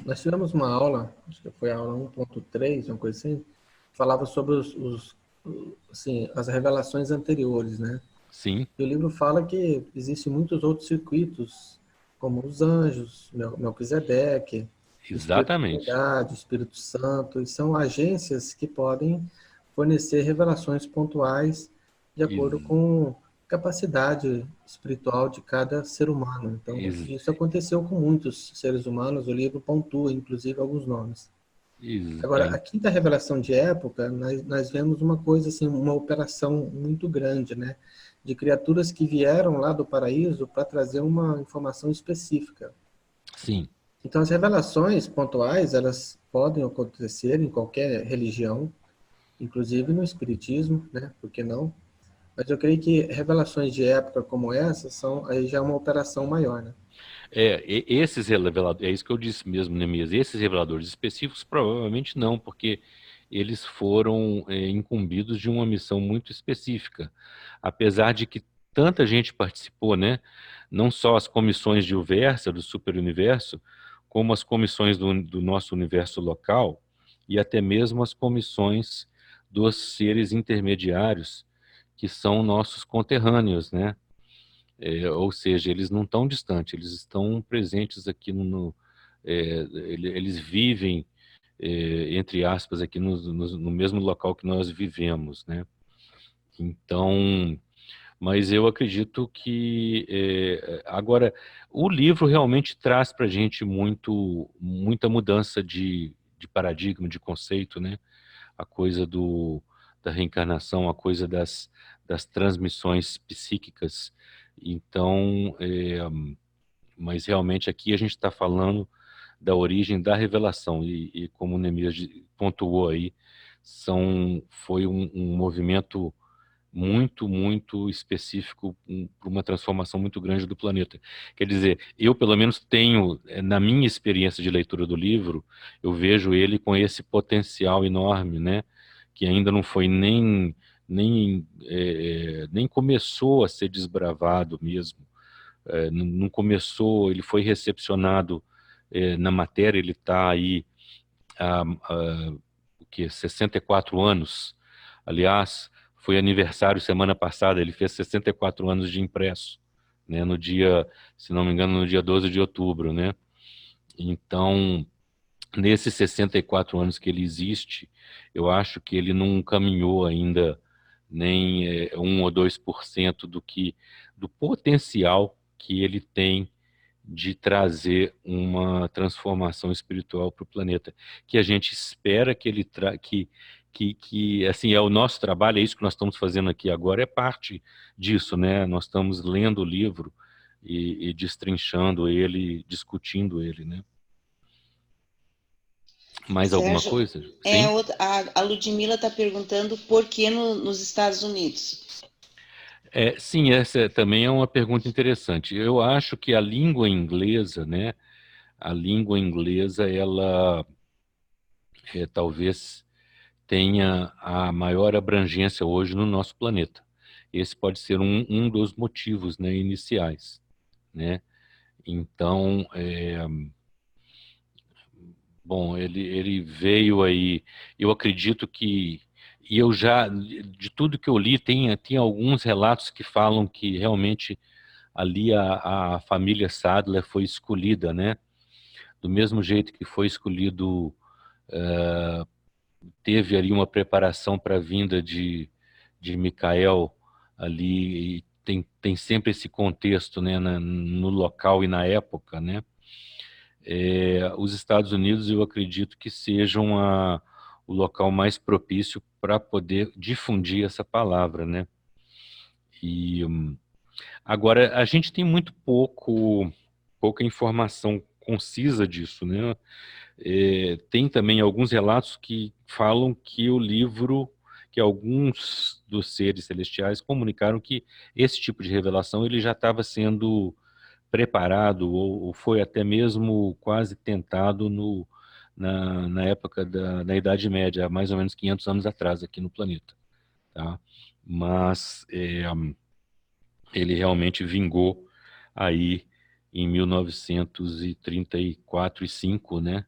nós tivemos uma aula, acho que foi a aula 1.3, uma coisa assim, falava sobre assim, as revelações anteriores, né? Sim. E o livro fala que existem muitos outros circuitos, como os anjos, Melquisedeque, Exatamente. o Espírito Santo, e são agências que podem fornecer revelações pontuais de acordo com capacidade espiritual de cada ser humano. Então, isso aconteceu com muitos seres humanos, o livro pontua, inclusive, alguns nomes. Agora, a quinta revelação de época, nós vemos uma coisa assim, uma operação muito grande, né? De criaturas que vieram lá do paraíso para trazer uma informação específica. Sim. Então, as revelações pontuais, elas podem acontecer em qualquer religião, inclusive no espiritismo, né? Por que não? Mas eu creio que revelações de época como essa aí já é uma operação maior, né? Esses reveladores, é isso que eu disse mesmo, Neemias, esses reveladores específicos provavelmente não, porque eles foram incumbidos de uma missão muito específica. Apesar de que tanta gente participou, né? Não só as comissões de Uversa, do superuniverso, como as comissões do nosso universo local e até mesmo as comissões dos seres intermediários que são nossos conterrâneos, né? Ou seja, eles não estão distantes, eles estão presentes aqui eles vivem, entre aspas, aqui no mesmo local que nós vivemos, né? Então, mas eu acredito que agora o livro realmente traz para a gente muita mudança de paradigma, de conceito, né? A coisa da reencarnação, a coisa das transmissões psíquicas. Então, mas realmente aqui a gente está falando da origem da revelação e como o Neemias pontuou aí, foi um movimento muito específico para uma transformação muito grande do planeta. Quer dizer, eu pelo menos tenho, na minha experiência de leitura do livro, eu vejo ele com esse potencial enorme, né? Que ainda não foi nem começou a ser desbravado mesmo. Não começou, ele foi recepcionado na matéria, ele está aí há 64 anos. Aliás, foi aniversário semana passada, ele fez 64 anos de impresso, né, no dia, se não me engano, no dia 12 de outubro, né? Então, nesses 64 anos que ele existe, eu acho que ele não caminhou ainda nem 1 ou 2% do potencial que ele tem de trazer uma transformação espiritual para o planeta, que a gente espera que ele que assim é o nosso trabalho, é isso que nós estamos fazendo aqui agora, é parte disso, né? Nós estamos lendo o livro e destrinchando ele, discutindo ele, né? Mais alguma Sérgio, coisa? Sim? A Ludmila está perguntando por que nos Estados Unidos. Sim, essa também é uma pergunta interessante. Eu acho que a língua inglesa, né? A língua inglesa, ela talvez tenha a maior abrangência hoje no nosso planeta. Esse pode ser um dos motivos, né, iniciais, né? Então, bom, ele veio aí, eu acredito que, e eu já, de tudo que eu li, tem alguns relatos que falam que realmente ali a família Sadler foi escolhida, né? Do mesmo jeito que foi escolhido, teve ali uma preparação para a vinda de Micael ali, e tem sempre esse contexto, né, no local e na época, né? Os Estados Unidos, eu acredito que sejam o local mais propício para poder difundir essa palavra, né? E agora a gente tem muito pouca informação concisa disso, né? Tem também alguns relatos que falam que que alguns dos seres celestiais comunicaram que esse tipo de revelação ele já estava sendo preparado ou foi até mesmo quase tentado na época da Idade Média, há mais ou menos 500 anos atrás aqui no planeta, tá? Mas ele realmente vingou aí em 1934 e 5, né?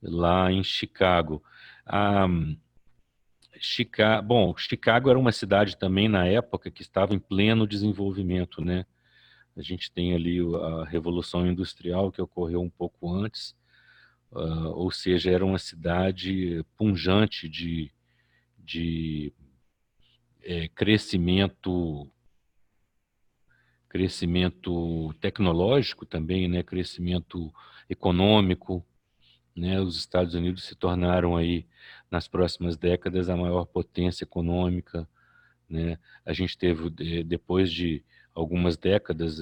Lá em Chicago. Chicago era uma cidade também na época que estava em pleno desenvolvimento, né? A gente tem ali a Revolução Industrial que ocorreu um pouco antes, ou seja, era uma cidade pujante de crescimento tecnológico também, né? Crescimento econômico, né? Os Estados Unidos se tornaram aí, nas próximas décadas, a maior potência econômica, né? A gente teve, depois de algumas décadas,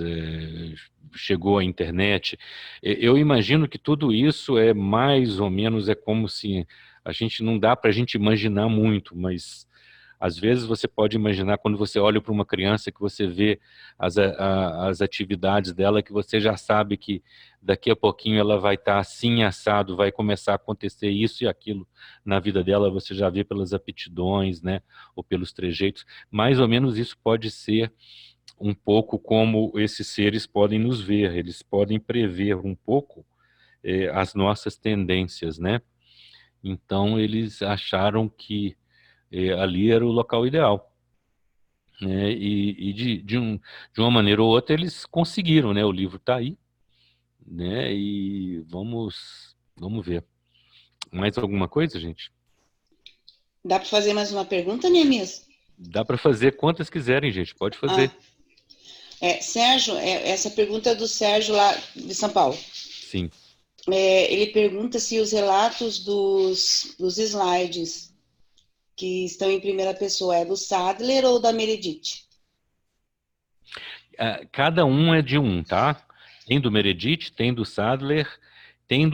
chegou a internet. Eu imagino que tudo isso é mais ou menos, é como se a gente não dá para a gente imaginar muito, mas às vezes você pode imaginar quando você olha para uma criança que você vê as atividades dela, que você já sabe que daqui a pouquinho ela vai estar assim assado, vai começar a acontecer isso e aquilo na vida dela, você já vê pelas aptidões, né, ou pelos trejeitos. Mais ou menos isso pode ser um pouco como esses seres podem nos ver, eles podem prever um pouco as nossas tendências, né? Então eles acharam que ali era o local ideal. né? E de uma maneira ou outra eles conseguiram, né? O livro está aí, né? E vamos ver. Mais alguma coisa, gente? Dá para fazer mais uma pergunta, Neemias? Dá para fazer quantas quiserem, gente. Pode fazer. Sérgio, essa pergunta é do Sérgio lá de São Paulo. Sim. Ele pergunta se os relatos dos slides que estão em primeira pessoa é do Sadler ou da Meredith? Cada um é de um, tá? Tem do Meredith, tem do Sadler, tem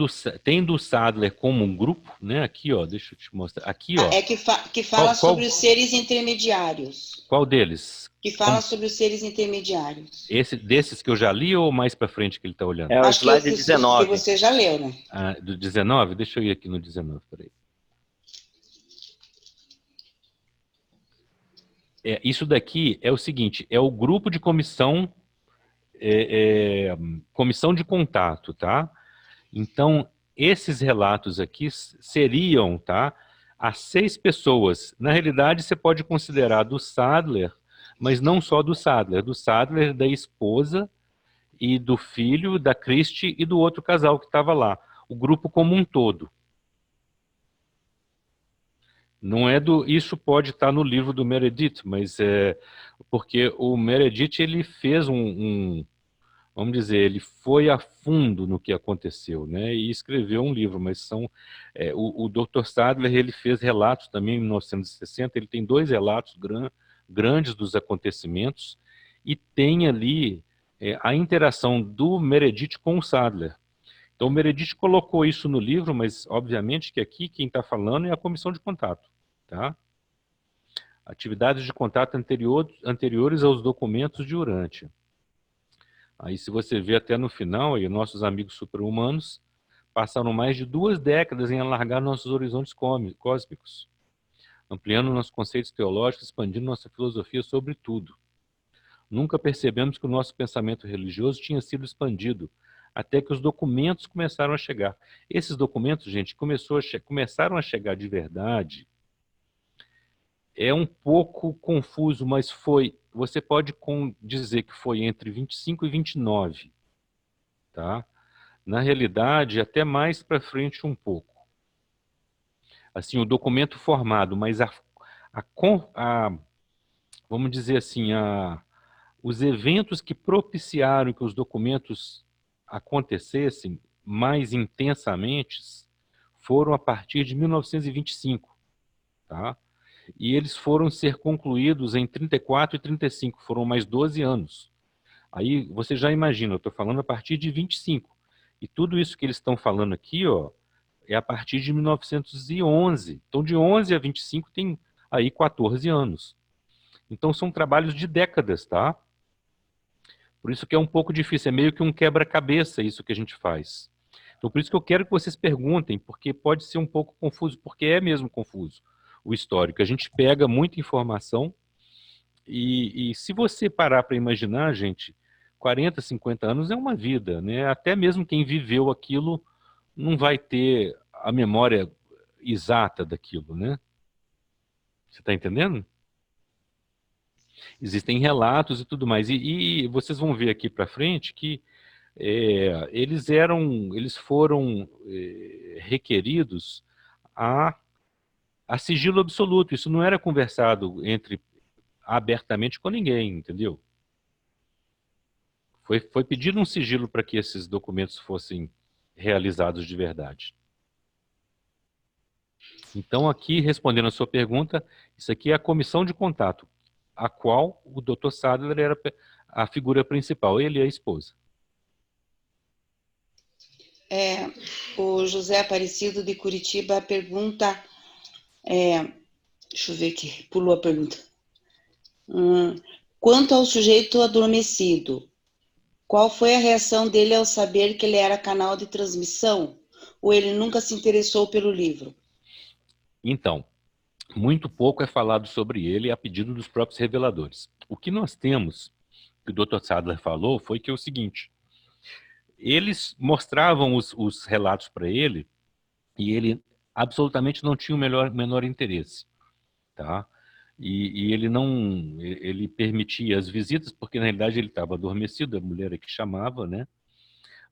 do Sadler como um grupo, né? Aqui, ó, deixa eu te mostrar. Aqui, ó. Que fala sobre os seres intermediários. Qual deles? Que fala sobre os seres intermediários. Desses que eu já li ou mais para frente que ele está olhando? É o slide 19. Que você já leu, né? Do 19? Deixa eu ir aqui no 19, peraí. Isso daqui é o seguinte, é o grupo de comissão de contato, tá? Então, esses relatos aqui seriam, tá? As 6 pessoas. Na realidade, você pode considerar do Sadler, mas não só do Sadler, da esposa e do filho, da Christie e do outro casal que estava lá. O grupo como um todo. Não é isso pode estar no livro do Meredith, mas porque o Meredith ele fez vamos dizer, ele foi a fundo no que aconteceu, né? E escreveu um livro, mas o Dr. Sadler ele fez relatos também em 1960, ele tem 2 relatos grandes dos acontecimentos e tem ali a interação do Meredith com o Sadler. Então o Meredith colocou isso no livro, mas obviamente que aqui quem está falando é a comissão de contato. Tá? Atividades de contato anteriores aos documentos de Urântia. Aí se você vê até no final, aí, nossos amigos super-humanos passaram mais de 2 décadas em alargar nossos horizontes cósmicos, ampliando nossos conceitos teológicos, expandindo nossa filosofia sobre tudo. Nunca percebemos que o nosso pensamento religioso tinha sido expandido, até que os documentos começaram a chegar. Esses documentos, gente, começaram a chegar de verdade. É um pouco confuso, mas você pode dizer que foi entre 25 e 29, tá? Na realidade, até mais para frente um pouco. Assim, o documento formado, mas vamos dizer assim, os eventos que propiciaram que os documentos acontecessem mais intensamente foram a partir de 1925, tá? E eles foram ser concluídos em 34 e 35, foram mais 12 anos. Aí você já imagina, eu estou falando a partir de 25. E tudo isso que eles estão falando aqui, ó, é a partir de 1911. Então de 11 a 25 tem aí 14 anos. Então são trabalhos de décadas, tá? Por isso que é um pouco difícil, é meio que um quebra-cabeça isso que a gente faz. Então por isso que eu quero que vocês perguntem, porque pode ser um pouco confuso, porque é mesmo confuso. O histórico. A gente pega muita informação e se você parar para imaginar, gente, 40, 50 anos é uma vida, né? Até mesmo quem viveu aquilo não vai ter a memória exata daquilo, né? Você está entendendo? Existem relatos e tudo mais. E vocês vão ver aqui para frente que eles foram requeridos a sigilo absoluto. Isso não era conversado abertamente com ninguém, entendeu? Foi pedido um sigilo para que esses documentos fossem realizados de verdade. Então aqui, respondendo a sua pergunta, isso aqui é a comissão de contato, a qual o Dr. Sadler era a figura principal, ele e a esposa. O José Aparecido de Curitiba pergunta... deixa eu ver aqui, pulou a pergunta. Quanto ao sujeito adormecido, qual foi a reação dele ao saber que ele era canal de transmissão? Ou ele nunca se interessou pelo livro? Então, muito pouco é falado sobre ele a pedido dos próprios reveladores. O que nós temos, que o Dr. Sadler falou, foi que é o seguinte, eles mostravam os relatos para ele e ele absolutamente não tinha o menor interesse, tá? E ele não, ele permitia as visitas, porque na realidade ele estava adormecido, a mulher é que chamava, né?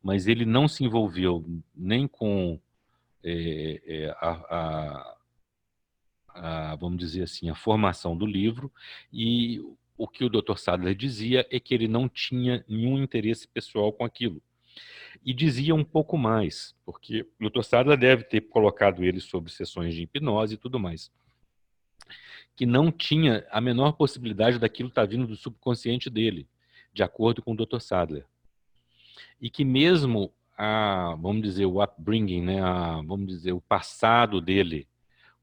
Mas ele não se envolveu nem com vamos dizer assim, a formação do livro, e o que o Dr. Sadler dizia é que ele não tinha nenhum interesse pessoal com aquilo. E dizia um pouco mais, porque o Dr. Sadler deve ter colocado ele sobre sessões de hipnose e tudo mais, que não tinha a menor possibilidade daquilo estar vindo do subconsciente dele, de acordo com o Dr. Sadler. E que mesmo vamos dizer, o upbringing, né, vamos dizer, o passado dele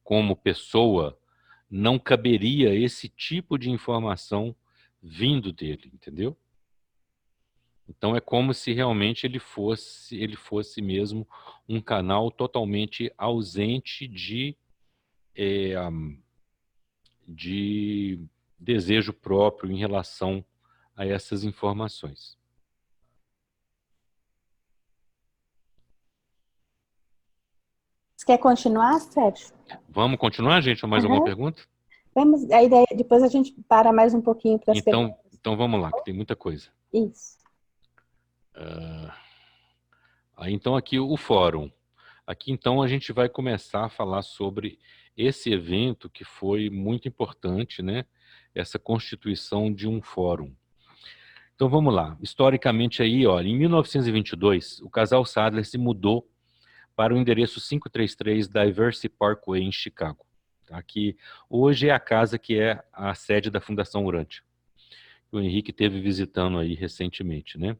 como pessoa, não caberia esse tipo de informação vindo dele, entendeu? Então é como se realmente ele fosse mesmo um canal totalmente ausente de desejo próprio em relação a essas informações. Você quer continuar, Sérgio? Vamos continuar, gente? Ou mais alguma pergunta? Vamos, a ideia, depois a gente para mais um pouquinho para as perguntas. Então vamos lá, que tem muita coisa. Isso. Então aqui o fórum. Aqui então a gente vai começar a falar sobre esse evento que foi muito importante, né? Essa constituição de um fórum. Então vamos lá. Historicamente aí, ó, em 1922, o casal Sadler se mudou para o endereço 533 Diversey Parkway em Chicago, tá? Que hoje é a casa que é a sede da Fundação Urântia. O Henrique esteve visitando aí recentemente, né?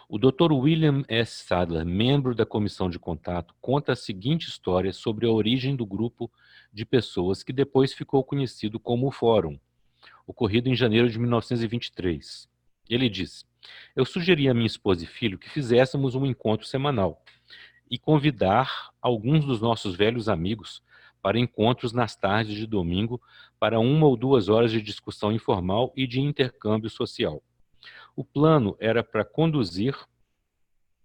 O Dr. William S. Sadler, membro da comissão de contato, conta a seguinte história sobre a origem do grupo de pessoas que depois ficou conhecido como o Fórum, ocorrido em janeiro de 1923. Ele diz: eu sugeri a minha esposa e filho que fizéssemos um encontro semanal e convidar alguns dos nossos velhos amigos para encontros nas tardes de domingo para 1 ou 2 horas de discussão informal e de intercâmbio social. O plano era para conduzir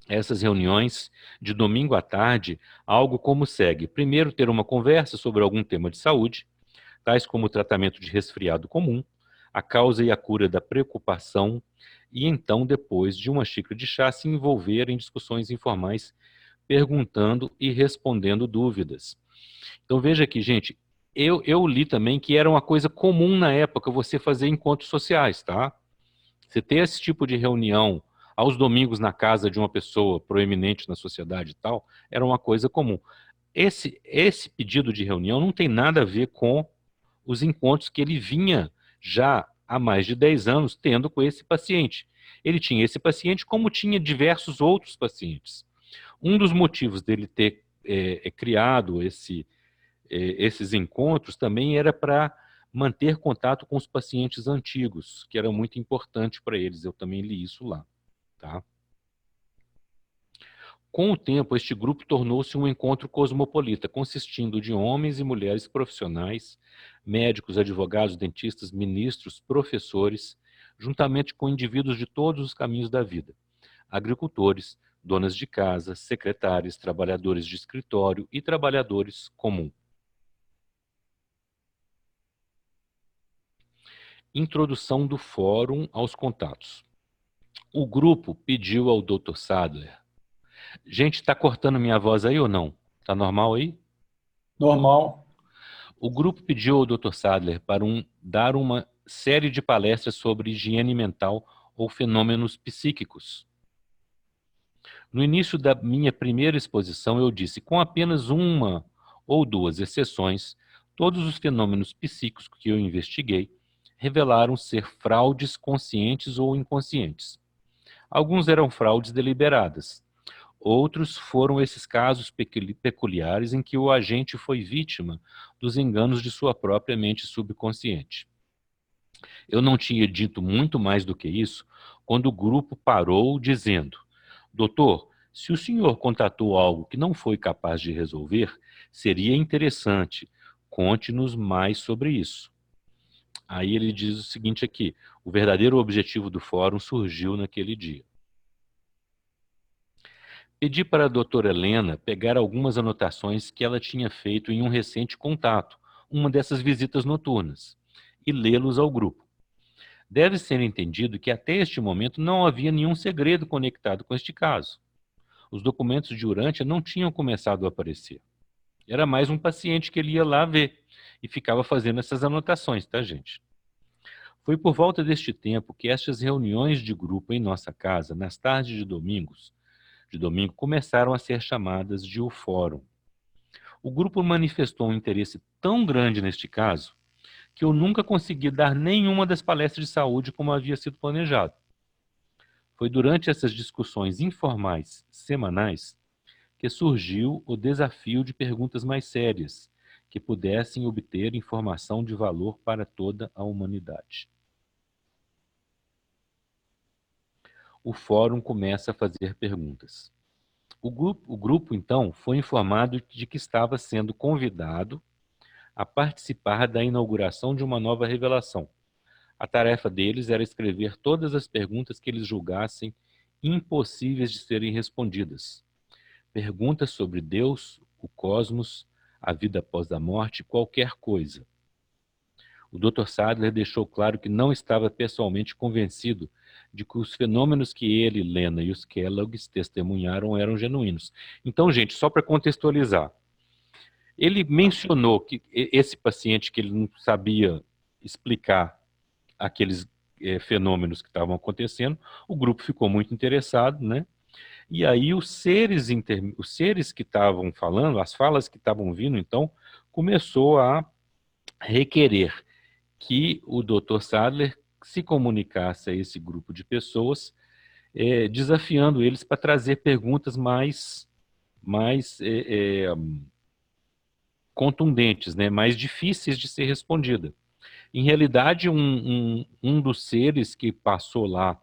essas reuniões de domingo à tarde algo como segue. Primeiro, ter uma conversa sobre algum tema de saúde, tais como o tratamento de resfriado comum, a causa e a cura da preocupação, e então, depois de uma xícara de chá, se envolver em discussões informais, perguntando e respondendo dúvidas. Então veja aqui, gente, eu li também que era uma coisa comum na época você fazer encontros sociais, tá? Você ter esse tipo de reunião aos domingos na casa de uma pessoa proeminente na sociedade e tal, era uma coisa comum. Esse pedido de reunião não tem nada a ver com os encontros que ele vinha já há mais de 10 anos tendo com esse paciente. Ele tinha esse paciente como tinha diversos outros pacientes. Um dos motivos dele ter criado esses encontros também era para manter contato com os pacientes antigos, que era muito importante para eles. Eu também li isso lá. Tá? Com o tempo, este grupo tornou-se um encontro cosmopolita, consistindo de homens e mulheres profissionais, médicos, advogados, dentistas, ministros, professores, juntamente com indivíduos de todos os caminhos da vida, agricultores, donas de casa, secretárias, trabalhadores de escritório e trabalhadores comuns. Introdução do fórum aos contatos. O grupo pediu ao Dr. Sadler. Gente, está cortando minha voz aí ou não? Está normal aí? Normal. O grupo pediu ao Dr. Sadler para dar uma série de palestras sobre higiene mental ou fenômenos psíquicos. No início da minha primeira exposição, eu disse, com apenas 1 ou 2 exceções, todos os fenômenos psíquicos que eu investiguei revelaram ser fraudes conscientes ou inconscientes. Alguns eram fraudes deliberadas. Outros foram esses casos peculiares em que o agente foi vítima dos enganos de sua própria mente subconsciente. Eu não tinha dito muito mais do que isso quando o grupo parou dizendo, doutor, se o senhor contatou algo que não foi capaz de resolver, seria interessante, conte-nos mais sobre isso. Aí ele diz o seguinte aqui, o verdadeiro objetivo do fórum surgiu naquele dia. Pedi para a doutora Helena pegar algumas anotações que ela tinha feito em um recente contato, uma dessas visitas noturnas e lê-los ao grupo. Deve ser entendido que até este momento não havia nenhum segredo conectado com este caso. Os documentos de Urântia não tinham começado a aparecer. Era mais um paciente que ele ia lá ver e ficava fazendo essas anotações, tá, gente? Foi por volta deste tempo que estas reuniões de grupo em nossa casa, nas tardes de domingo, começaram a ser chamadas de o Fórum. O grupo manifestou um interesse tão grande neste caso que eu nunca consegui dar nenhuma das palestras de saúde como havia sido planejado. Foi durante essas discussões informais semanais que surgiu o desafio de perguntas mais sérias, que pudessem obter informação de valor para toda a humanidade. O fórum começa a fazer perguntas. O grupo, então, foi informado de que estava sendo convidado a participar da inauguração de uma nova revelação. A tarefa deles era escrever todas as perguntas que eles julgassem impossíveis de serem respondidas. Perguntas sobre Deus, o cosmos, a vida após a morte, qualquer coisa. O Dr. Sadler deixou claro que não estava pessoalmente convencido de que os fenômenos que ele, Lena e os Kellogg's testemunharam eram genuínos. Então, gente, só para contextualizar, ele mencionou que esse paciente que ele não sabia explicar aqueles fenômenos que estavam acontecendo, o grupo ficou muito interessado, né? E aí os seres que estavam falando, as falas que estavam vindo, então, começou a requerer que o Dr. Sadler se comunicasse a esse grupo de pessoas, desafiando eles para trazer perguntas mais contundentes, né, mais difíceis de ser respondida. Em realidade, um dos seres que passou lá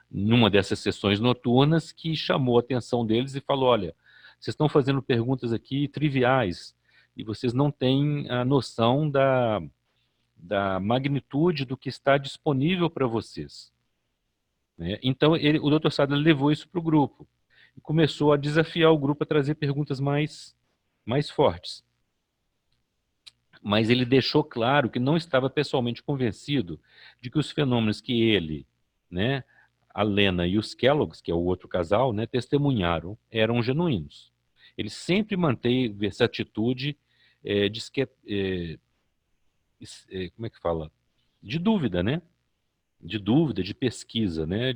numa dessas sessões noturnas que chamou a atenção deles e falou, olha, vocês estão fazendo perguntas aqui triviais e vocês não têm a noção da magnitude do que está disponível para vocês. Né? Então, o Dr. Sadler levou isso para o grupo e começou a desafiar o grupo a trazer perguntas mais fortes. Mas ele deixou claro que não estava pessoalmente convencido de que os fenômenos que ele, né, a Lena e os Kellogg's, que é o outro casal, né, testemunharam, eram genuínos. Ele sempre manteve essa atitude como é que fala? De dúvida, né? De dúvida, de pesquisa, né?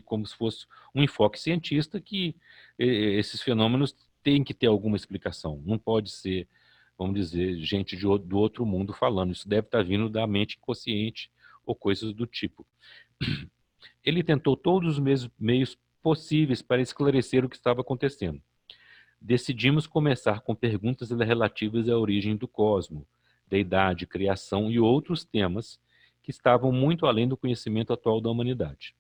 Como se fosse um enfoque cientista que esses fenômenos têm que ter alguma explicação. Não pode ser, vamos dizer, gente do outro mundo falando. Isso deve estar vindo da mente inconsciente ou coisas do tipo. Ele tentou todos os meios possíveis para esclarecer o que estava acontecendo. Decidimos começar com perguntas relativas à origem do cosmos, deidade, criação e outros temas que estavam muito além do conhecimento atual da humanidade.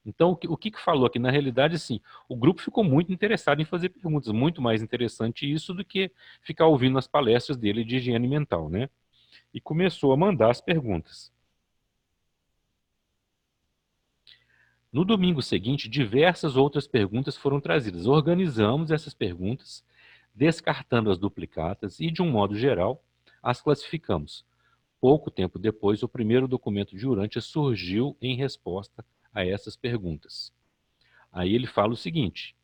Então, o que falou aqui? Na realidade, sim, o grupo ficou muito interessado em fazer perguntas, muito mais interessante isso do que ficar ouvindo as palestras dele de higiene mental, né? E começou a mandar as perguntas. No domingo seguinte, diversas outras perguntas foram trazidas. Organizamos essas perguntas, descartando as duplicatas e, de um modo geral, as classificamos. Pouco tempo depois, o primeiro documento de Urântia surgiu em resposta a essas perguntas. Aí ele fala o seguinte,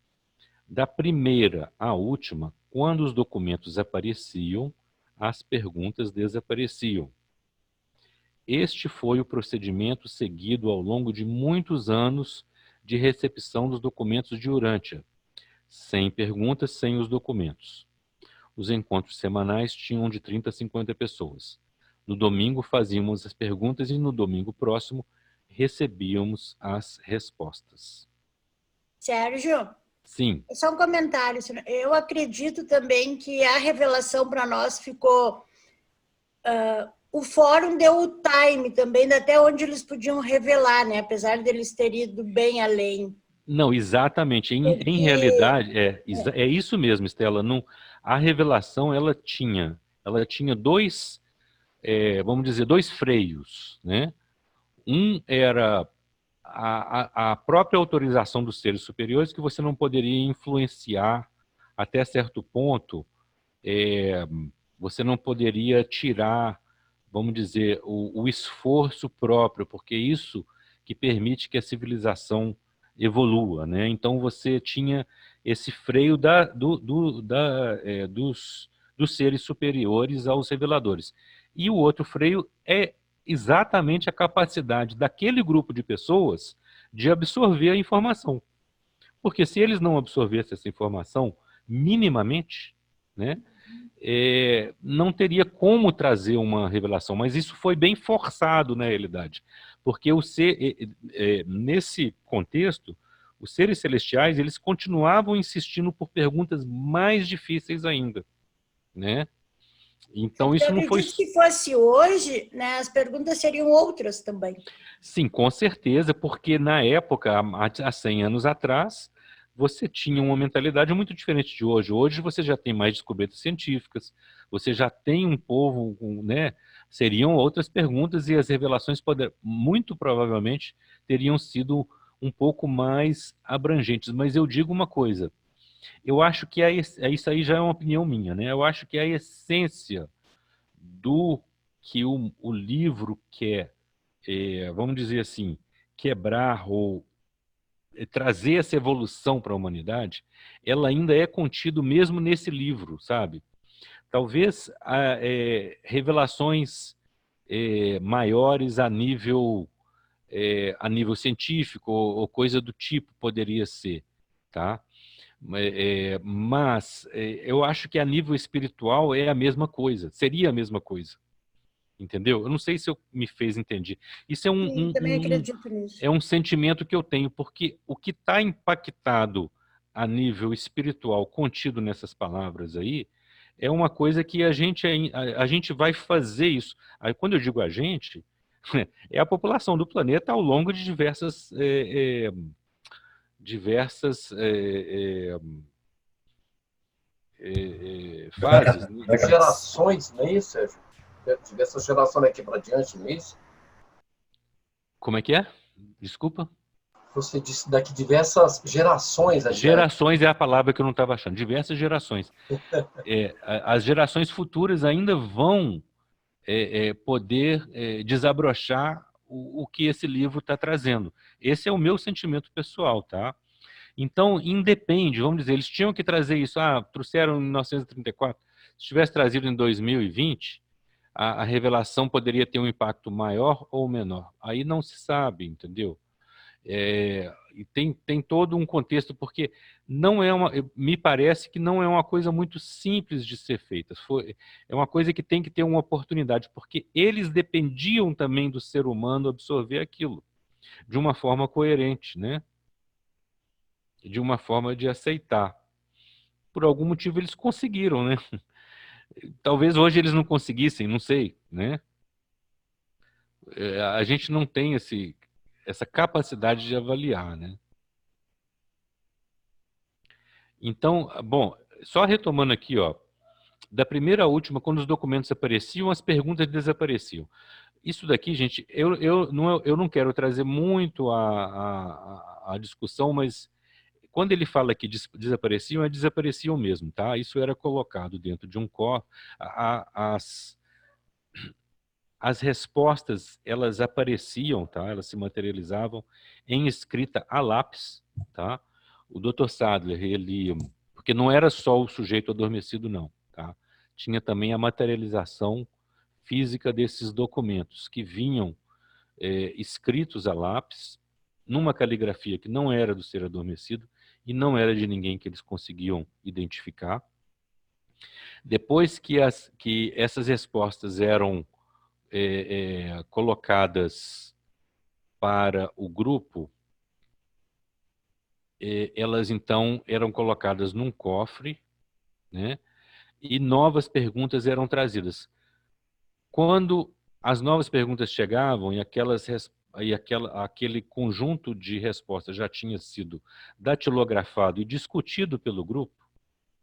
da primeira à última, quando os documentos apareciam, as perguntas desapareciam. Este foi o procedimento seguido ao longo de muitos anos de recepção dos documentos de Urântia, sem perguntas, sem os documentos. Os encontros semanais tinham de 30 a 50 pessoas. No domingo fazíamos as perguntas e no domingo próximo recebíamos as respostas. Sérgio? Sim. Só um comentário. Eu acredito também que a revelação para nós ficou... o fórum deu o time também, até onde eles podiam revelar, né? Apesar deles terem ido bem além. Não, exatamente. Em realidade, é isso mesmo, Estela. Não, a revelação, ela tinha dois, vamos dizer, dois freios, né? Um era a própria autorização dos seres superiores, que você não poderia influenciar até certo ponto você não poderia tirar, vamos dizer, o esforço próprio, porque é isso que permite que a civilização evolua, né? Então você tinha esse freio dos seres superiores aos reveladores. E o outro freio é exatamente a capacidade daquele grupo de pessoas de absorver a informação. Porque se eles não absorvessem essa informação minimamente, né, não teria como trazer uma revelação, mas isso foi bem forçado na realidade, porque nesse contexto, os seres celestiais, eles continuavam insistindo por perguntas mais difíceis ainda, né? Então isso não foi... Se fosse hoje, né, as perguntas seriam outras também. Sim, com certeza, porque na época, há 100 anos atrás, você tinha uma mentalidade muito diferente de hoje. Hoje você já tem mais descobertas científicas, você já tem um povo, né? Seriam outras perguntas e as revelações muito provavelmente teriam sido um pouco mais abrangentes. Mas eu digo uma coisa, eu acho que isso aí já é uma opinião minha, né? Eu acho que a essência do que o livro quer, vamos dizer assim, quebrar ou trazer essa evolução para a humanidade, ela ainda é contido mesmo nesse livro, sabe? Talvez revelações maiores a nível científico ou coisa do tipo poderia ser, tá? Mas eu acho que a nível espiritual é a mesma coisa, seria a mesma coisa. Entendeu? Eu não sei se eu me fez entender. Isso é também acredito nisso. É um sentimento que eu tenho, porque o que está impactado a nível espiritual, contido nessas palavras aí, é uma coisa que a gente vai fazer isso. Aí, quando eu digo a gente, é a população do planeta ao longo de diversas fases. Gerações, não é isso, Sérgio? Diversas gerações daqui para diante, não é isso? Como é que é? Desculpa. Você disse daqui diversas gerações. Gerações é a palavra que eu não estava achando. Diversas gerações. As gerações futuras ainda vão poder desabrochar o que esse livro está trazendo. Esse é o meu sentimento pessoal, tá? Então, independe, vamos dizer, eles tinham que trazer isso, trouxeram em 1934, se tivesse trazido em 2020, a revelação poderia ter um impacto maior ou menor. Aí não se sabe, entendeu? E tem todo um contexto, porque não é me parece que não é uma coisa muito simples de ser feita. É uma coisa que tem que ter uma oportunidade, porque eles dependiam também do ser humano absorver aquilo de uma forma coerente, né? De uma forma de aceitar. Por algum motivo eles conseguiram, né? Talvez hoje eles não conseguissem, não sei, né? A gente não tem essa capacidade de avaliar, né? Então, bom, só retomando aqui, ó, da primeira à última, quando os documentos apareciam, as perguntas desapareciam. Isso daqui, gente, eu não quero trazer muito a discussão, mas quando ele fala que desapareciam, desapareciam mesmo, tá? Isso era colocado dentro de um cofre. As respostas, elas apareciam, tá? Elas se materializavam em escrita a lápis, tá? O Dr. Sadler, porque não era só o sujeito adormecido, não, tá? Tinha também a materialização física desses documentos, que vinham escritos a lápis, numa caligrafia que não era do ser adormecido, e não era de ninguém que eles conseguiam identificar. Depois que essas respostas eram colocadas para o grupo, elas então eram colocadas num cofre, né? E novas perguntas eram trazidas. Quando as novas perguntas chegavam e aquele conjunto de respostas já tinha sido datilografado e discutido pelo grupo,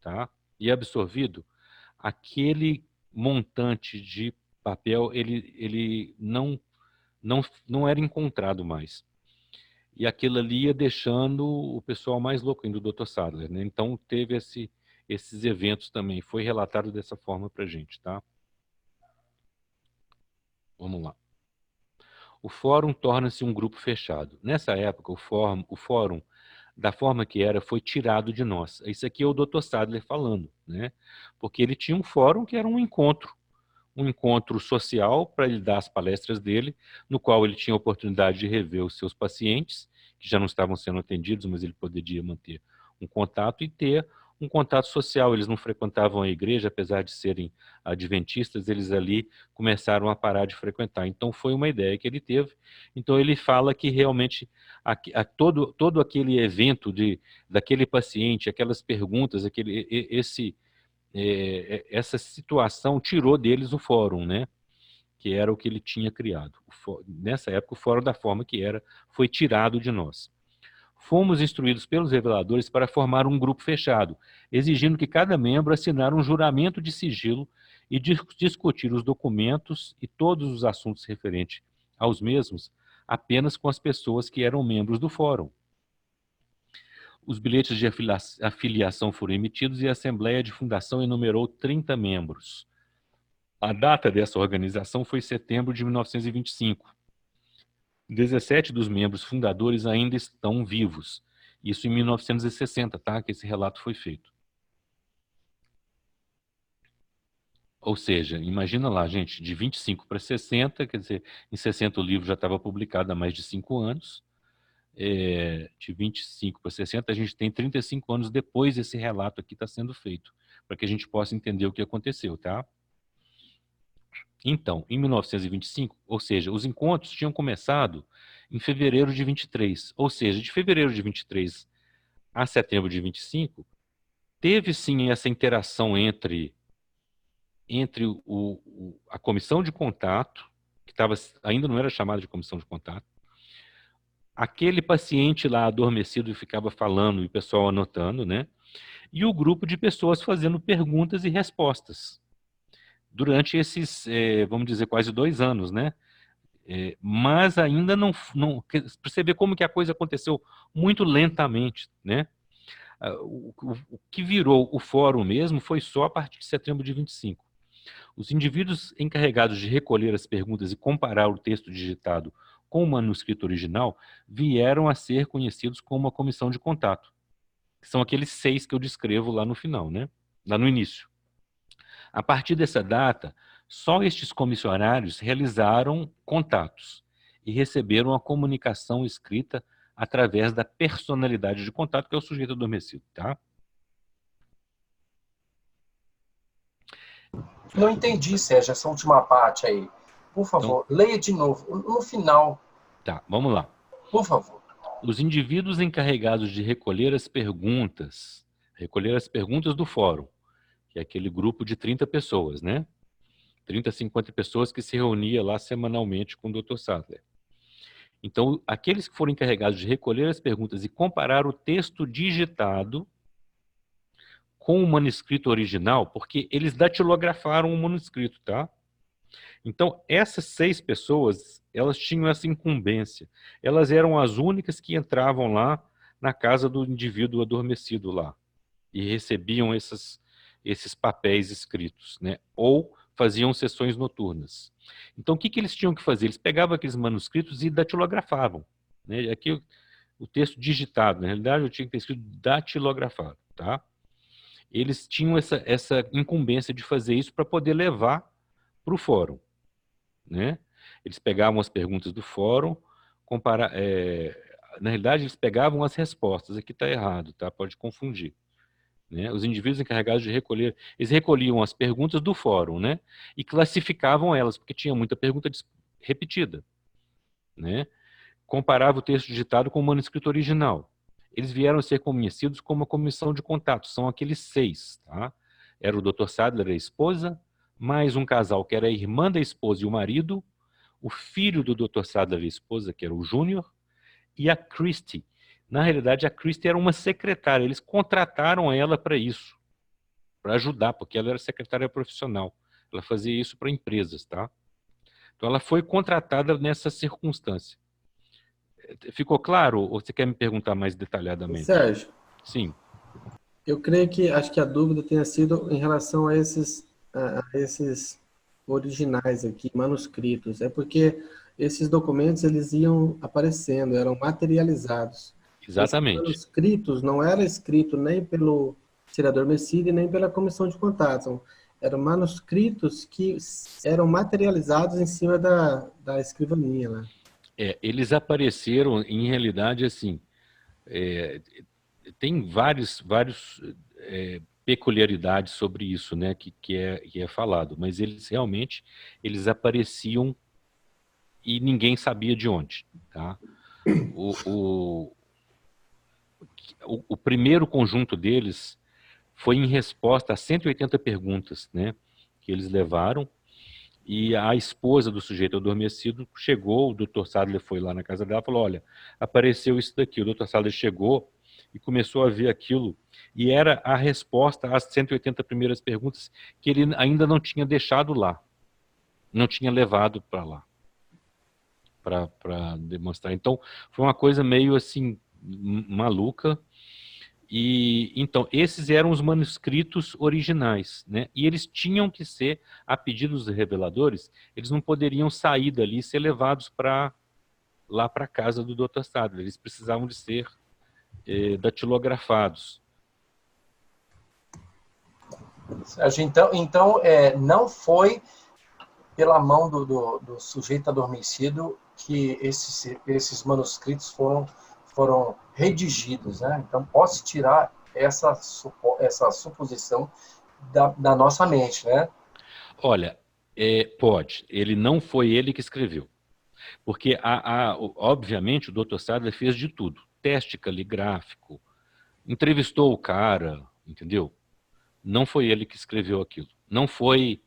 tá? E absorvido, aquele montante de papel ele não era encontrado mais. E aquilo ali ia deixando o pessoal mais louco, ainda o Dr. Sadler, né? Então teve esses eventos também. Foi relatado dessa forma para a gente, tá? Vamos lá. O fórum torna-se um grupo fechado. Nessa época, o fórum, da forma que era, foi tirado de nós. Isso aqui é o Dr. Sadler falando, né? Porque ele tinha um fórum que era um encontro social para ele dar as palestras dele, no qual ele tinha a oportunidade de rever os seus pacientes, que já não estavam sendo atendidos, mas ele poderia manter um contato e ter um contato social. Eles não frequentavam a igreja, apesar de serem adventistas, eles ali começaram a parar de frequentar. Então foi uma ideia que ele teve. Então ele fala que realmente todo aquele evento daquele paciente, aquelas perguntas, essa situação tirou deles o fórum, né? Que era o que ele tinha criado. Nessa época, o fórum da forma que era foi tirado de nós. Fomos instruídos pelos reveladores para formar um grupo fechado, exigindo que cada membro assinasse um juramento de sigilo e discutir os documentos e todos os assuntos referentes aos mesmos apenas com as pessoas que eram membros do fórum. Os bilhetes de afiliação foram emitidos e a Assembleia de Fundação enumerou 30 membros. A data dessa organização foi setembro de 1925. 17 dos membros fundadores ainda estão vivos. Isso em 1960, tá? Que esse relato foi feito. Ou seja, imagina lá, gente, de 25 para 60, quer dizer, em 60 o livro já estava publicado há mais de 5 anos. De 25 para 60, a gente tem 35 anos depois esse relato aqui está sendo feito, para que a gente possa entender o que aconteceu, tá? Então, em 1925, ou seja, os encontros tinham começado em fevereiro de 23, ou seja, de fevereiro de 23 a setembro de 25, teve sim essa interação entre a comissão de contato, que ainda não era chamada de comissão de contato, aquele paciente lá adormecido e ficava falando e o pessoal anotando, né? E o grupo de pessoas fazendo perguntas e respostas. Durante esses, vamos dizer, quase 2 anos, né? Mas ainda não... Para você ver como que a coisa aconteceu muito lentamente, né? O que virou o fórum mesmo foi só a partir de setembro de 25. Os indivíduos encarregados de recolher as perguntas e comparar o texto digitado com o manuscrito original vieram a ser conhecidos como a comissão de contato, que são aqueles 6 que eu descrevo lá no final, né? Lá no início. A partir dessa data, só estes comissionários realizaram contatos e receberam a comunicação escrita através da personalidade de contato, que é o sujeito adormecido, tá? Não entendi, Sérgio, essa última parte aí. Por favor, então, leia de novo, no final. Tá, vamos lá. Por favor. Os indivíduos encarregados de recolher as perguntas do fórum, que é aquele grupo de 30 pessoas, né? 30, 50 pessoas que se reunia lá semanalmente com o Dr. Sadler. Então, aqueles que foram encarregados de recolher as perguntas e comparar o texto digitado com o manuscrito original, porque eles datilografaram o manuscrito, tá? Então, essas 6 pessoas, elas tinham essa incumbência. Elas eram as únicas que entravam lá na casa do indivíduo adormecido lá e recebiam esses papéis escritos, né? Ou faziam sessões noturnas. Então, o que eles tinham que fazer? Eles pegavam aqueles manuscritos e datilografavam, né? Aqui o texto digitado, na realidade eu tinha que ter escrito datilografado, tá? Eles tinham essa incumbência de fazer isso para poder levar para o fórum, né? Eles pegavam as perguntas do fórum, na realidade eles pegavam as respostas, aqui está errado, tá? Pode confundir. Né? Os indivíduos encarregados de recolher, eles recolhiam as perguntas do fórum, né? E classificavam elas, porque tinha muita pergunta repetida, né? Comparava o texto digitado com o manuscrito original. Eles vieram a ser conhecidos como a comissão de contato, são aqueles 6, tá? Era o Dr. Sadler, a esposa, mais um casal que era a irmã da esposa e o marido, o filho do Dr. Sadler, a esposa, que era o Júnior, e a Christie. Na realidade, a Christie era uma secretária, eles contrataram ela para isso, para ajudar, porque ela era secretária profissional. Ela fazia isso para empresas, tá? Então, ela foi contratada nessa circunstância. Ficou claro? Ou você quer me perguntar mais detalhadamente? Sérgio. Sim. Eu creio que, acho que a dúvida tenha sido em relação a esses originais aqui, manuscritos. É porque esses documentos, eles iam aparecendo, eram materializados. Exatamente. Esses manuscritos não era escrito nem pelo Ciro Adormecido e nem pela comissão de contatos. Eram manuscritos que eram materializados em cima da escrivaninha lá. Eles apareceram, em realidade, assim, tem vários peculiaridades sobre isso, né, que é falado, mas eles realmente, eles apareciam e ninguém sabia de onde, tá? O primeiro conjunto deles foi em resposta a 180 perguntas, né, que eles levaram, e a esposa do sujeito adormecido chegou, o Dr. Sadler foi lá na casa dela e falou, olha, apareceu isso daqui. O Dr. Sadler chegou e começou a ver aquilo, e era a resposta às 180 primeiras perguntas que ele ainda não tinha deixado lá, não tinha levado para lá, para demonstrar. Então, foi uma coisa meio assim, maluca. E então, esses eram os manuscritos originais, né? E eles tinham que ser, a pedido dos reveladores, eles não poderiam sair dali e ser levados lá para a casa do Dr. Sadler. Eles precisavam de ser datilografados. Então não foi pela mão do sujeito adormecido que esses manuscritos foram redigidos, né? Então, posso tirar essa suposição da nossa mente, né? Olha, pode. Não foi ele que escreveu. Porque, obviamente, o Dr. Sadler fez de tudo. Teste caligráfico, entrevistou o cara, entendeu? Não foi ele que escreveu aquilo. Não foi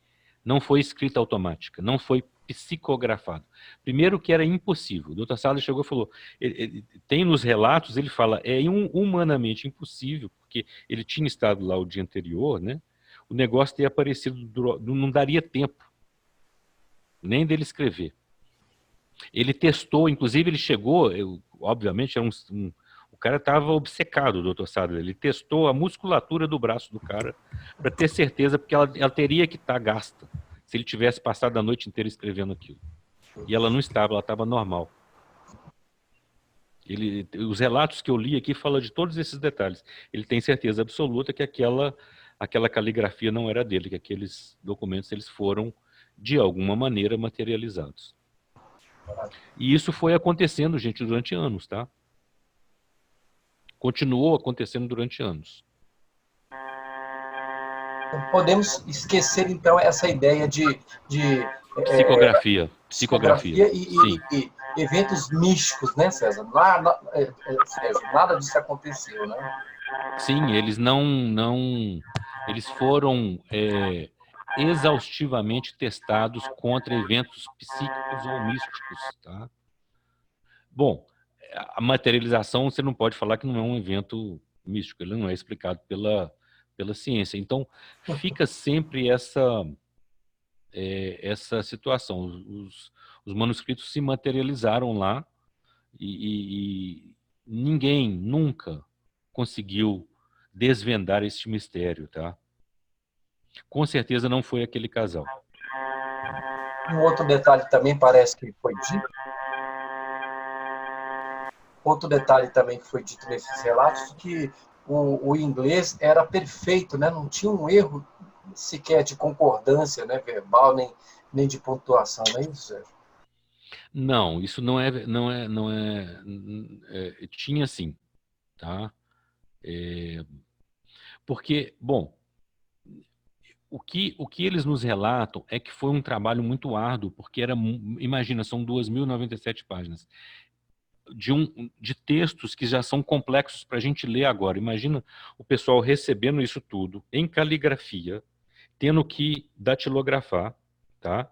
escrita automática, não foi psicografado. Primeiro que era impossível. O Dr. Sadler chegou e falou, tem nos relatos, ele fala, humanamente impossível, porque ele tinha estado lá o dia anterior, né? O negócio teria aparecido, não daria tempo nem dele escrever. Ele testou, inclusive ele chegou, obviamente, o cara estava obcecado, o Dr. Sadler. Ele testou a musculatura do braço do cara para ter certeza, porque ela teria que estar gasta se ele tivesse passado a noite inteira escrevendo aquilo. E ela não estava, ela estava normal. Os relatos que eu li aqui falam de todos esses detalhes. Ele tem certeza absoluta que aquela caligrafia não era dele, que aqueles documentos eles foram, de alguma maneira, materializados. E isso foi acontecendo, gente, durante anos, tá? Continuou acontecendo durante anos. Podemos esquecer, então, essa ideia de psicografia e eventos místicos, né, César? Nada disso aconteceu, né? Sim, eles eles foram exaustivamente testados contra eventos psíquicos ou místicos, tá? Bom, a materialização você não pode falar que não é um evento místico, ele não é explicado pela ciência. Então, fica sempre essa situação. Os manuscritos se materializaram lá e ninguém nunca conseguiu desvendar este mistério, tá? Com certeza não foi aquele casal. Um outro detalhe também parece que foi dito. Outro detalhe também que foi dito nesses relatos, que o inglês era perfeito, né? Não tinha um erro sequer de concordância, né? Verbal, nem de pontuação, não é isso, Sérgio? Não, isso não é tinha sim, tá? Porque, bom, o que eles nos relatam é que foi um trabalho muito árduo, porque imagina, são 2.097 páginas de textos que já são complexos para a gente ler agora. Imagina o pessoal recebendo isso tudo em caligrafia, tendo que datilografar, tá?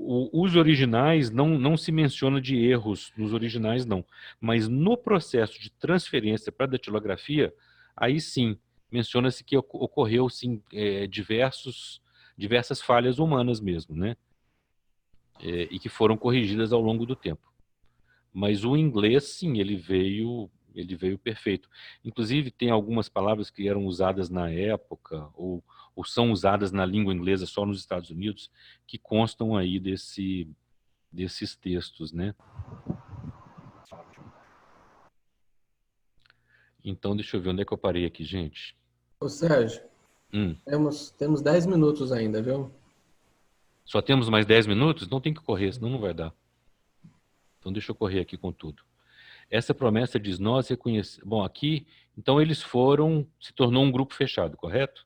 Os originais, não se menciona de erros nos originais, não. Mas no processo de transferência para datilografia, aí sim, menciona-se que ocorreu sim, diversas falhas humanas mesmo, né? E que foram corrigidas ao longo do tempo. Mas o inglês, sim, ele veio Ele veio perfeito. Inclusive, tem algumas palavras que eram usadas na época, ou são usadas na língua inglesa só nos Estados Unidos, que constam aí desses textos, né? Então, deixa eu ver onde é que eu parei aqui, gente. Ô, Sérgio, temos 10 minutos ainda, viu? Só temos mais 10 minutos? Não tem que correr, senão não vai dar. Então, deixa eu correr aqui com tudo. Essa promessa diz, nós reconhecemos... Bom, aqui, então eles se tornou um grupo fechado, correto?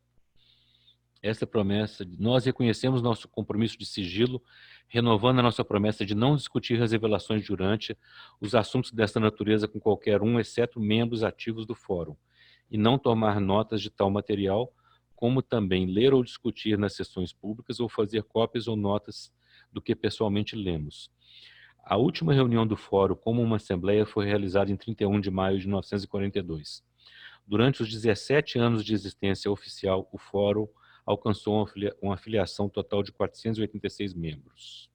Essa promessa, nós reconhecemos nosso compromisso de sigilo, renovando a nossa promessa de não discutir as revelações durante os assuntos dessa natureza com qualquer um, exceto membros ativos do fórum, e não tomar notas de tal material, como também ler ou discutir nas sessões públicas ou fazer cópias ou notas do que pessoalmente lemos. A última reunião do fórum como uma assembleia foi realizada em 31 de maio de 1942. Durante os 17 anos de existência oficial, o fórum alcançou uma filiação total de 486 membros.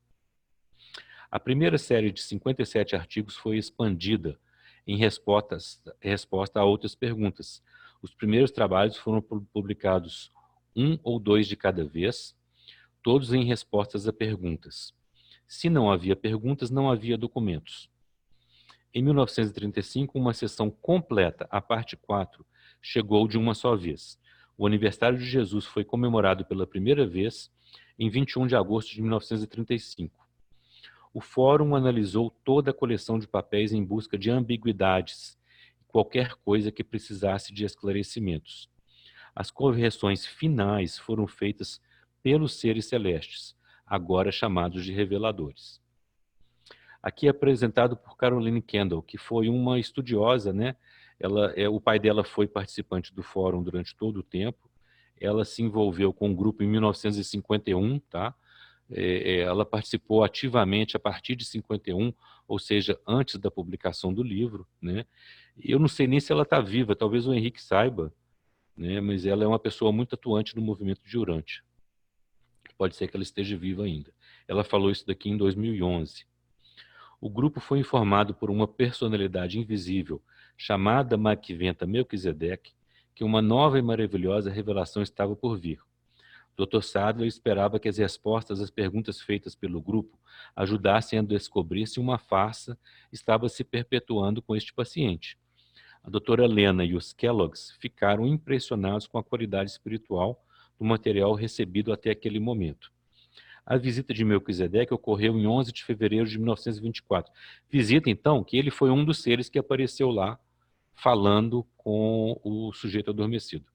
A primeira série de 57 artigos foi expandida em resposta a outras perguntas. Os primeiros trabalhos foram publicados 1 ou 2 de cada vez, todos em respostas a perguntas. Se não havia perguntas, não havia documentos. Em 1935, uma sessão completa, a parte 4, chegou de uma só vez. O aniversário de Jesus foi comemorado pela primeira vez em 21 de agosto de 1935. O fórum analisou toda a coleção de papéis em busca de ambiguidades e qualquer coisa que precisasse de esclarecimentos. As correções finais foram feitas pelos seres celestes, agora chamados de reveladores. Aqui é apresentado por Caroline Kendall, que foi uma estudiosa, né? O pai dela foi participante do fórum durante todo o tempo. Ela se envolveu com o grupo em 1951, tá? Ela participou ativamente a partir de 51, ou seja, antes da publicação do livro, né? Eu não sei nem se ela está viva, talvez o Henrique saiba, né? Mas ela é uma pessoa muito atuante no movimento de Urantia. Pode ser que ela esteja viva ainda. Ela falou isso daqui em 2011. O grupo foi informado por uma personalidade invisível, chamada Makiventa Melquisedeque, que uma nova e maravilhosa revelação estava por vir. Dr. Sadler esperava que as respostas às perguntas feitas pelo grupo ajudassem a descobrir se uma farsa estava se perpetuando com este paciente. A doutora Helena e os Kellogg's ficaram impressionados com a qualidade espiritual do material recebido até aquele momento. A visita de Melquisedeque ocorreu em 11 de fevereiro de 1924. Visita, então, que ele foi um dos seres que apareceu lá falando com o sujeito adormecido.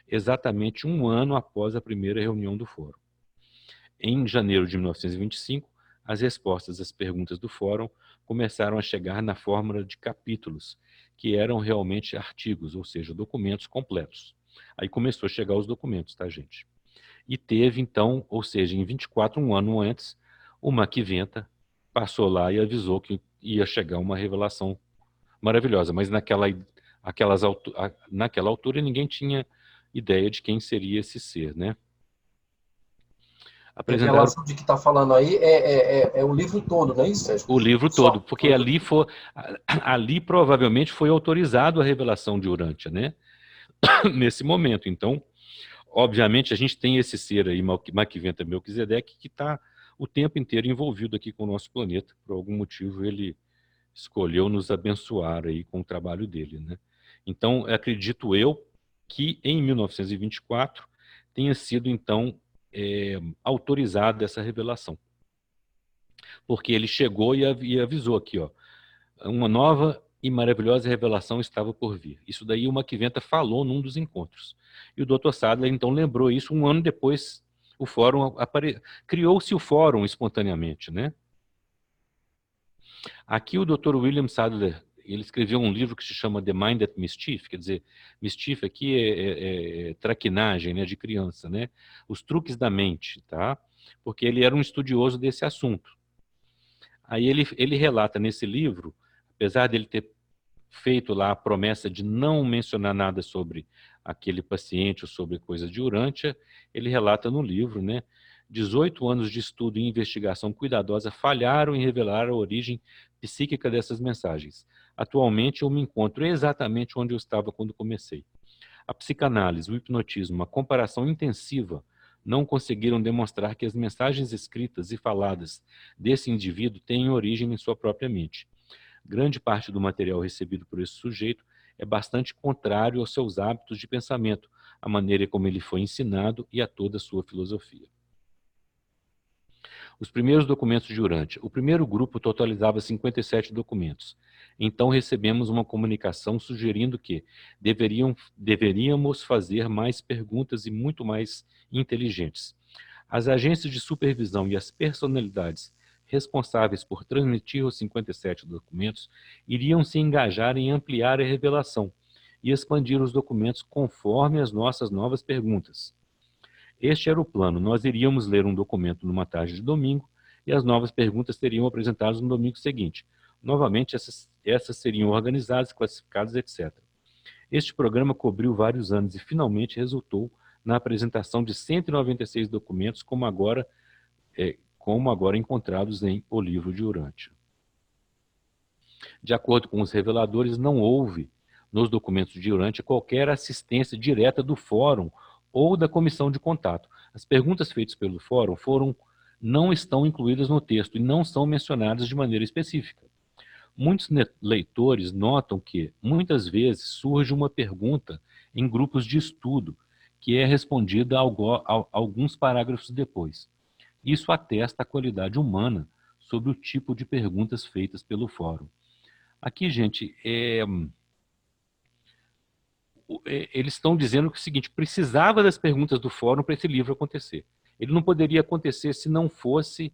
Exatamente um ano após a primeira reunião do fórum. Em janeiro de 1925, as respostas às perguntas do fórum começaram a chegar na fórmula de capítulos, que eram realmente artigos, ou seja, documentos completos. Aí começou a chegar os documentos, tá, gente? E teve, então, ou seja, em 24, um ano antes, o Makiventa passou lá e avisou que ia chegar uma revelação maravilhosa, mas naquela altura ninguém tinha ideia de quem seria esse ser, né? A revelação de que está falando aí é o livro todo, não é isso, Sérgio? O livro todo, porque ali provavelmente foi autorizado a revelação de Urantia, né? Nesse momento, então, obviamente a gente tem esse ser aí, Makiventa Melquisedeque, que está o tempo inteiro envolvido aqui com o nosso planeta. Por algum motivo ele escolheu nos abençoar aí com o trabalho dele, né? Então, acredito eu que em 1924 tenha sido, então, autorizada essa revelação. Porque ele chegou e avisou aqui, ó, uma nova e maravilhosa revelação estava por vir. Isso daí o Makiventa falou num dos encontros. E o Dr. Sadler, então, lembrou isso um ano depois. O fórum criou-se o fórum espontaneamente, né? Aqui o Dr. William Sadler, ele escreveu um livro que se chama The Mind at Mischief, quer dizer, mischief aqui é traquinagem, né, de criança, né? Os truques da mente, tá? Porque ele era um estudioso desse assunto. Aí ele relata nesse livro, apesar dele ter feito lá a promessa de não mencionar nada sobre aquele paciente ou sobre coisa de Urantia, ele relata no livro, né? 18 anos de estudo e investigação cuidadosa falharam em revelar a origem psíquica dessas mensagens. Atualmente, eu me encontro exatamente onde eu estava quando comecei. A psicanálise, o hipnotismo, a comparação intensiva não conseguiram demonstrar que as mensagens escritas e faladas desse indivíduo têm origem em sua própria mente. Grande parte do material recebido por esse sujeito é bastante contrário aos seus hábitos de pensamento, à maneira como ele foi ensinado e a toda a sua filosofia. Os primeiros documentos de Urantia. O primeiro grupo totalizava 57 documentos. Então recebemos uma comunicação sugerindo que deveríamos fazer mais perguntas e muito mais inteligentes. As agências de supervisão e as personalidades responsáveis por transmitir os 57 documentos iriam se engajar em ampliar a revelação e expandir os documentos conforme as nossas novas perguntas. Este era o plano. Nós iríamos ler um documento numa tarde de domingo e as novas perguntas seriam apresentadas no domingo seguinte. Novamente, essas seriam organizadas, classificadas, etc. Este programa cobriu vários anos e finalmente resultou na apresentação de 196 documentos, como agora encontrados em O Livro de Urantia. De acordo com os reveladores, não houve nos documentos de Urantia qualquer assistência direta do fórum ou da comissão de contato. As perguntas feitas pelo fórum não estão incluídas no texto e não são mencionadas de maneira específica. Muitos leitores notam que, muitas vezes, surge uma pergunta em grupos de estudo, que é respondida alguns parágrafos depois. Isso atesta a qualidade humana sobre o tipo de perguntas feitas pelo fórum. Aqui, gente, eles estão dizendo que é o seguinte: precisava das perguntas do fórum para esse livro acontecer. Ele não poderia acontecer se não fosse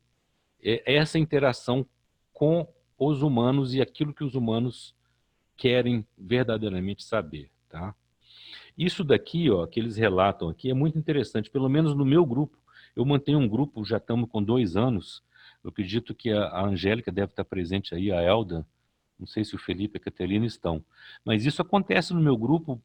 essa interação com os humanos e aquilo que os humanos querem verdadeiramente saber, tá? Isso daqui, ó, que eles relatam aqui, é muito interessante. Pelo menos no meu grupo, eu mantenho um grupo, já estamos com 2 anos. Eu acredito que a Angélica deve estar presente aí, a Elda, não sei se o Felipe e a Caterina estão. Mas isso acontece no meu grupo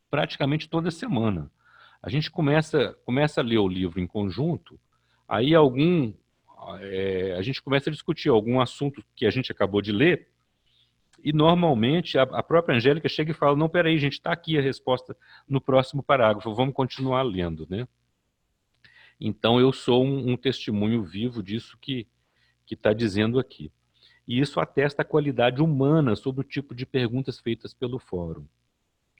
praticamente toda semana. A gente começa a ler o livro em conjunto, aí a gente começa a discutir algum assunto que a gente acabou de ler, e normalmente a própria Angélica chega e fala: não, peraí, gente, está aqui a resposta no próximo parágrafo, vamos continuar lendo, né? Então eu sou um testemunho vivo disso que está dizendo aqui. E isso atesta a qualidade humana sobre o tipo de perguntas feitas pelo fórum,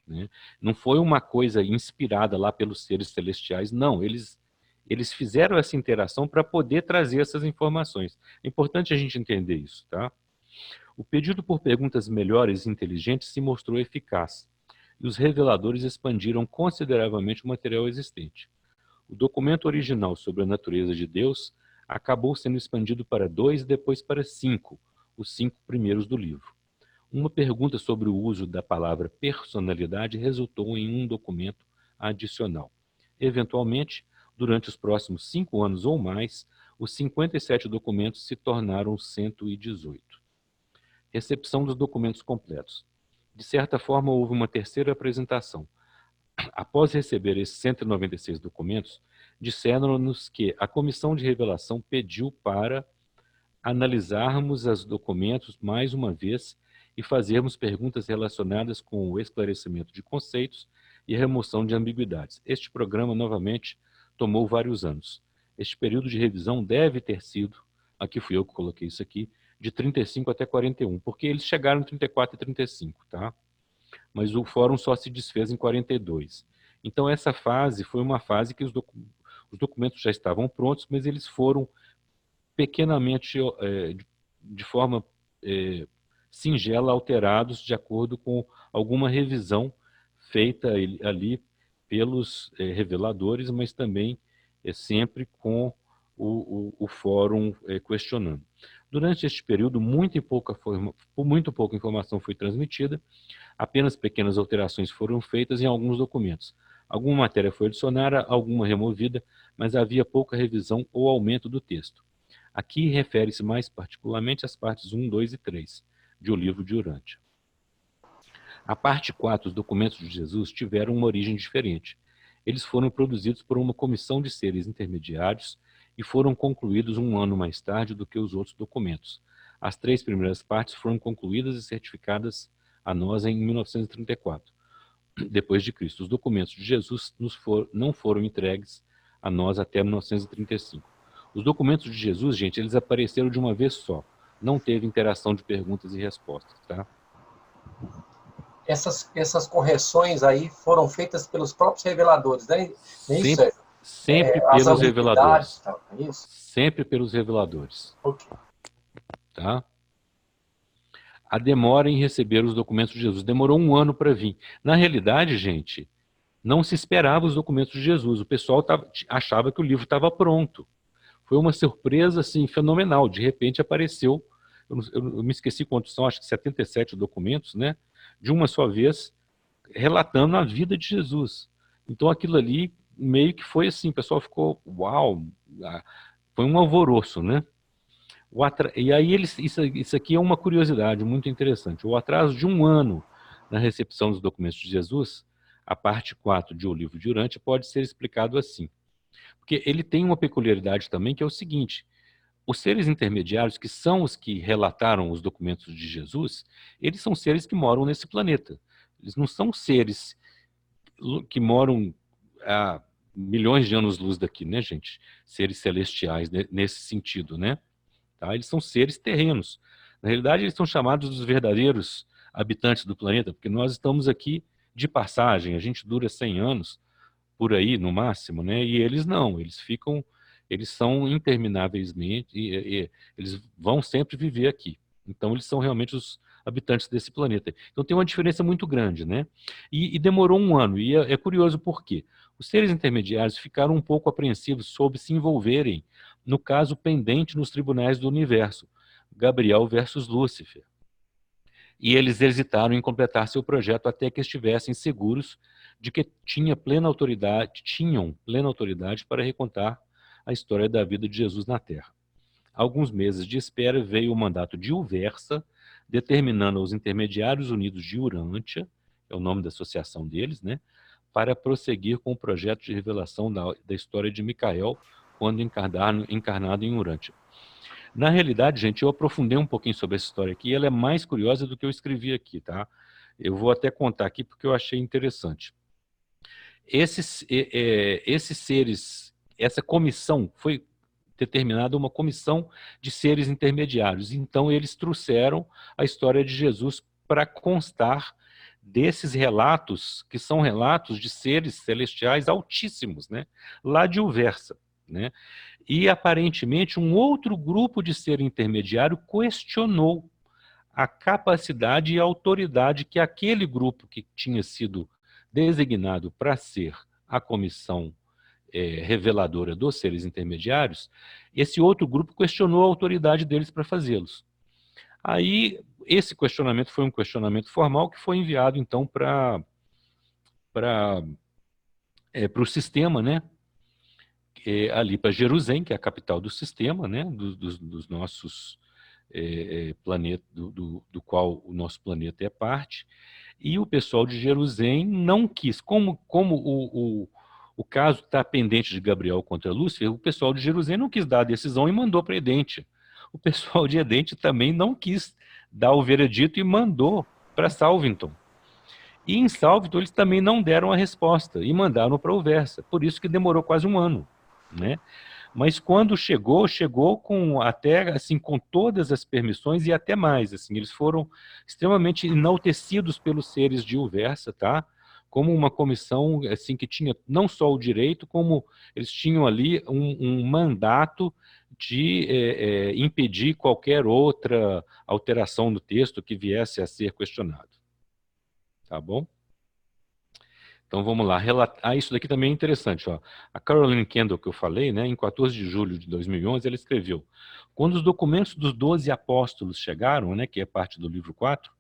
né? Não foi uma coisa inspirada lá pelos seres celestiais, não. Eles fizeram essa interação para poder trazer essas informações. É importante a gente entender isso, tá? O pedido por perguntas melhores e inteligentes se mostrou eficaz, e os reveladores expandiram consideravelmente o material existente. O documento original sobre a natureza de Deus acabou sendo expandido para 2 e depois para 5, os 5 primeiros do livro. Uma pergunta sobre o uso da palavra personalidade resultou em um documento adicional. Eventualmente, durante os próximos 5 anos ou mais, os 57 documentos se tornaram 118. Recepção dos documentos completos. De certa forma, houve uma terceira apresentação. Após receber esses 196 documentos, disseram-nos que a comissão de revelação pediu para analisarmos os documentos mais uma vez e fazermos perguntas relacionadas com o esclarecimento de conceitos e a remoção de ambiguidades. Este programa, novamente, tomou vários anos. Este período de revisão deve ter sido, aqui fui eu que coloquei isso aqui, de 35 até 41, porque eles chegaram em 34 e 35, tá? Mas o fórum só se desfez em 42. Então essa fase foi uma fase que os documentos já estavam prontos, mas eles foram pequenamente, de forma singela, alterados de acordo com alguma revisão feita ali pelos reveladores, mas também sempre com o fórum questionando. Durante este período, muito pouca informação foi transmitida, apenas pequenas alterações foram feitas em alguns documentos. Alguma matéria foi adicionada, alguma removida, mas havia pouca revisão ou aumento do texto. Aqui refere-se mais particularmente às partes 1, 2 e 3 de O Livro de Urantia. A parte 4, os documentos de Jesus, tiveram uma origem diferente. Eles foram produzidos por uma comissão de seres intermediários e foram concluídos 1 ano mais tarde do que os outros documentos. As 3 primeiras partes foram concluídas e certificadas a nós em 1934, depois de Cristo. Os documentos de Jesus não foram entregues a nós até 1935. Os documentos de Jesus, gente, eles apareceram de uma vez só. Não teve interação de perguntas e respostas, tá? Essas correções aí foram feitas pelos próprios reveladores, né? Sempre pelos reveladores. Tal, é isso? Sempre pelos reveladores. Ok. Tá? A demora em receber os documentos de Jesus. Demorou 1 ano para vir. Na realidade, gente, não se esperava os documentos de Jesus. O pessoal achava que o livro estava pronto. Foi uma surpresa assim, fenomenal. De repente apareceu, eu me esqueci quantos são, acho que 77 documentos, né? De uma só vez, relatando a vida de Jesus. Então aquilo ali meio que foi assim, o pessoal ficou, uau, foi um alvoroço, né? E aí isso aqui é uma curiosidade muito interessante. O atraso de 1 ano na recepção dos documentos de Jesus, a parte 4 de O Livro de Urântia, pode ser explicado assim. Porque ele tem uma peculiaridade também, que é o seguinte: os seres intermediários, que são os que relataram os documentos de Jesus, eles são seres que moram nesse planeta. Eles não são seres que moram a milhões de anos-luz daqui, né, gente? Seres celestiais, nesse sentido, né? Tá? Eles são seres terrenos. Na realidade, eles são chamados dos verdadeiros habitantes do planeta, porque nós estamos aqui de passagem, a gente dura 100 anos, por aí, no máximo, né? E eles não, eles são interminavelmente, e eles vão sempre viver aqui. Então, eles são realmente os habitantes desse planeta. Então, tem uma diferença muito grande, né? E demorou 1 ano, e é curioso por quê? Os seres intermediários ficaram um pouco apreensivos sobre se envolverem no caso pendente nos tribunais do universo, Gabriel versus Lúcifer. E eles hesitaram em completar seu projeto até que estivessem seguros de que tinham plena autoridade para recontar a história da vida de Jesus na Terra. Alguns meses de espera veio o mandato de Uversa, determinando aos intermediários unidos de Urântia, é o nome da associação deles, né, para prosseguir com o projeto de revelação da história de Micael, quando encarnado em Urântia. Na realidade, gente, eu aprofundei um pouquinho sobre essa história aqui, e ela é mais curiosa do que eu escrevi aqui, tá? Eu vou até contar aqui porque eu achei interessante. Esses seres, essa comissão, foi determinada uma comissão de seres intermediários. Então, eles trouxeram a história de Jesus para constar desses relatos, que são relatos de seres celestiais altíssimos, né? Lá de Uversa, né? E, aparentemente, um outro grupo de ser intermediário questionou a capacidade e a autoridade que aquele grupo que tinha sido designado para ser a comissão reveladora dos seres intermediários, esse outro grupo questionou a autoridade deles para fazê-los. Aí, esse questionamento foi um questionamento formal que foi enviado, então, para o sistema, né? Ali para Jerusalém, que é a capital do sistema, né? Dos nossos planetas, do qual o nosso planeta é parte. E o pessoal de Jerusalém não quis, como o caso está pendente de Gabriel contra Lúcifer, o pessoal de Jerusalém não quis dar a decisão e mandou para Edente. O pessoal de Edente também não quis dar o veredito e mandou para Salvington. E em Salvington eles também não deram a resposta e mandaram para Uversa. Por isso que demorou quase 1 ano, né? Mas quando chegou com até assim, com todas as permissões e até mais, assim, eles foram extremamente enaltecidos pelos seres de Uversa, tá? Como uma comissão assim que tinha não só o direito, como eles tinham ali um mandato de impedir qualquer outra alteração no texto que viesse a ser questionado. Tá bom? Então vamos lá. Isso daqui também é interessante. Ó. A Caroline Kendall, que eu falei, né, em 14 de julho de 2011, ela escreveu: quando os documentos dos 12 apóstolos chegaram, né, que é parte do livro 4,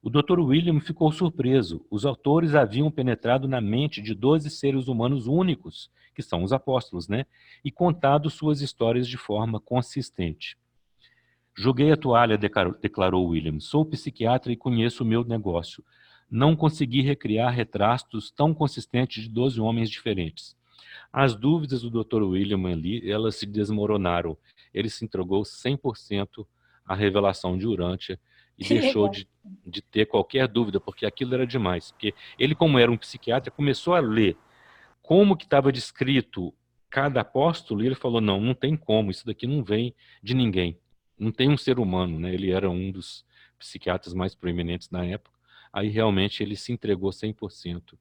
o Dr. William ficou surpreso. Os autores haviam penetrado na mente de 12 seres humanos únicos, que são os apóstolos, né, e contado suas histórias de forma consistente. Joguei a toalha, declarou William. Sou psiquiatra e conheço o meu negócio. Não consegui recriar retratos tão consistentes de 12 homens diferentes. As dúvidas do Dr. William ali, elas se desmoronaram. Ele se entregou 100% a revelação de Urântia e Que deixou legal. de ter qualquer dúvida, porque aquilo era demais. Porque ele, como era um psiquiatra, começou a ler como que estava descrito cada apóstolo, e ele falou, não, não tem como, isso daqui não vem de ninguém. Não tem um ser humano, né? Ele era um dos psiquiatras mais proeminentes na época. Aí realmente ele se entregou 100%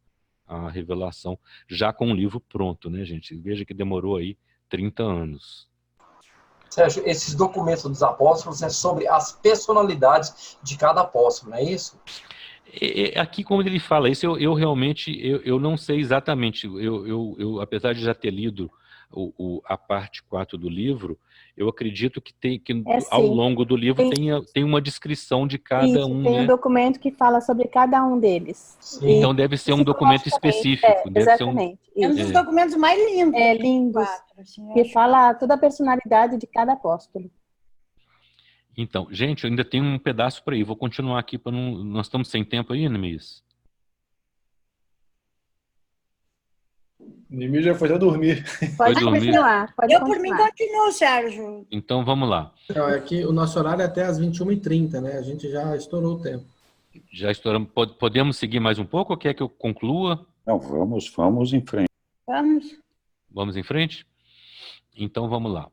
à revelação, já com o livro pronto, né, gente? Veja que demorou aí 30 anos. Sérgio, esses documentos dos apóstolos é sobre as personalidades de cada apóstolo, não é isso? Aqui, como ele fala isso, eu realmente eu não sei exatamente. Eu, apesar de já ter lido a parte 4 do livro, eu acredito que ao sim. longo do livro tem uma descrição de cada Isso, um, tem né? um documento que fala sobre cada um deles. Sim. Então deve ser um documento específico. Deve exatamente. É um dos documentos mais lindos. É lindos. Assim, Que fala toda a personalidade de cada apóstolo. Então, gente, eu ainda tenho um pedaço para ir. Vou continuar aqui para não. Nós estamos sem tempo aí, Neemias? Neemias já foi até dormir. Pode dormir? continuar. Pode eu, continuar. por mim, continuo, Sérgio. Então, vamos lá. É que o nosso horário é até às 21h30, né? A gente já estourou o tempo. Já estouramos. Podemos seguir mais um pouco ou quer que eu conclua? Não, vamos em frente. Vamos. Vamos em frente? Então, vamos lá.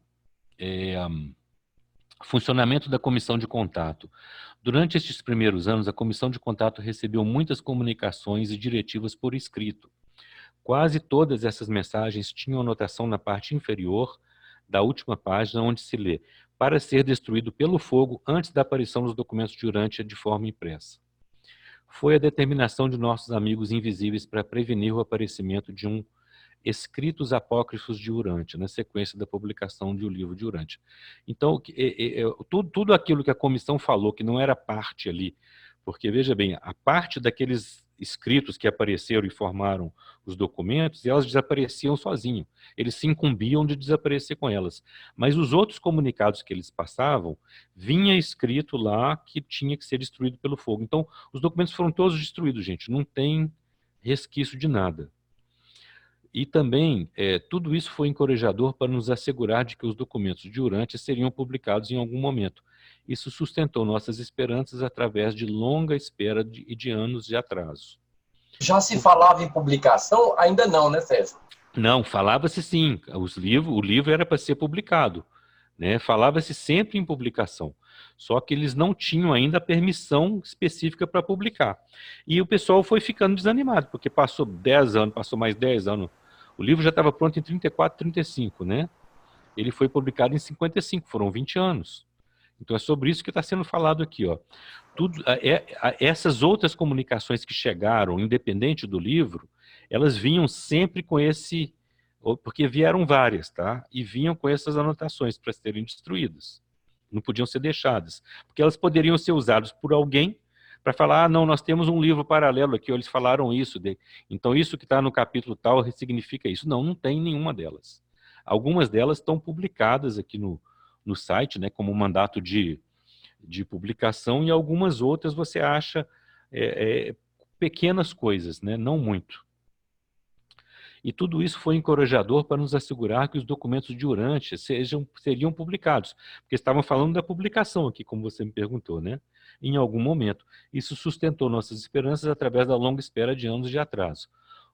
Funcionamento da comissão de contato. Durante estes primeiros anos, a comissão de contato recebeu muitas comunicações e diretivas por escrito. Quase todas essas mensagens tinham anotação na parte inferior da última página, onde se lê: para ser destruído pelo fogo antes da aparição dos documentos de Urântia de forma impressa. Foi a determinação de nossos amigos invisíveis para prevenir o aparecimento de um escritos apócrifos de Urântia, na sequência da publicação de O Livro de Urântia. Então, tudo aquilo que a comissão falou, que não era parte ali, porque, veja bem, a parte daqueles escritos que apareceram e formaram os documentos, elas desapareciam sozinhos. Eles se incumbiam de desaparecer com elas. Mas os outros comunicados que eles passavam, vinha escrito lá que tinha que ser destruído pelo fogo. Então, os documentos foram todos destruídos, gente. Não tem resquício de nada. E também, tudo isso foi encorajador para nos assegurar de que os documentos de Urântia seriam publicados em algum momento. Isso sustentou nossas esperanças através de longa espera e de anos de atraso. Já se falava em publicação? Ainda não, né, Sérgio? Não, falava-se sim. O livro era para ser publicado, né? Falava-se sempre em publicação. Só que eles não tinham ainda a permissão específica para publicar. E o pessoal foi ficando desanimado, porque passou 10 anos, passou mais 10 anos. O livro já estava pronto em 34, 35, né? Ele foi publicado em 55, foram 20 anos. Então é sobre isso que está sendo falado aqui, ó. Essas outras comunicações que chegaram, independente do livro, elas vinham sempre com esse... Porque vieram várias, tá? E vinham com essas anotações para serem destruídas. Não podiam ser deixadas. Porque elas poderiam ser usadas por alguém para falar, não, nós temos um livro paralelo aqui, eles falaram isso. Então isso que está no capítulo tal significa isso. Não, não tem nenhuma delas. Algumas delas estão publicadas aqui no site, né, como mandato de publicação, e algumas outras você acha pequenas coisas, né, não muito. E tudo isso foi encorajador para nos assegurar que os documentos de Urântia seriam publicados, porque estavam falando da publicação aqui, como você me perguntou, né? Em algum momento. Isso sustentou nossas esperanças através da longa espera de anos de atraso.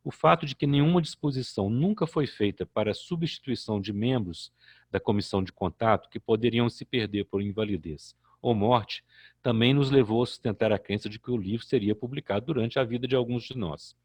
O fato de que nenhuma disposição nunca foi feita para a substituição de membros da comissão de contato que poderiam se perder por invalidez ou morte, também nos levou a sustentar a crença de que o livro seria publicado durante a vida de alguns de nós.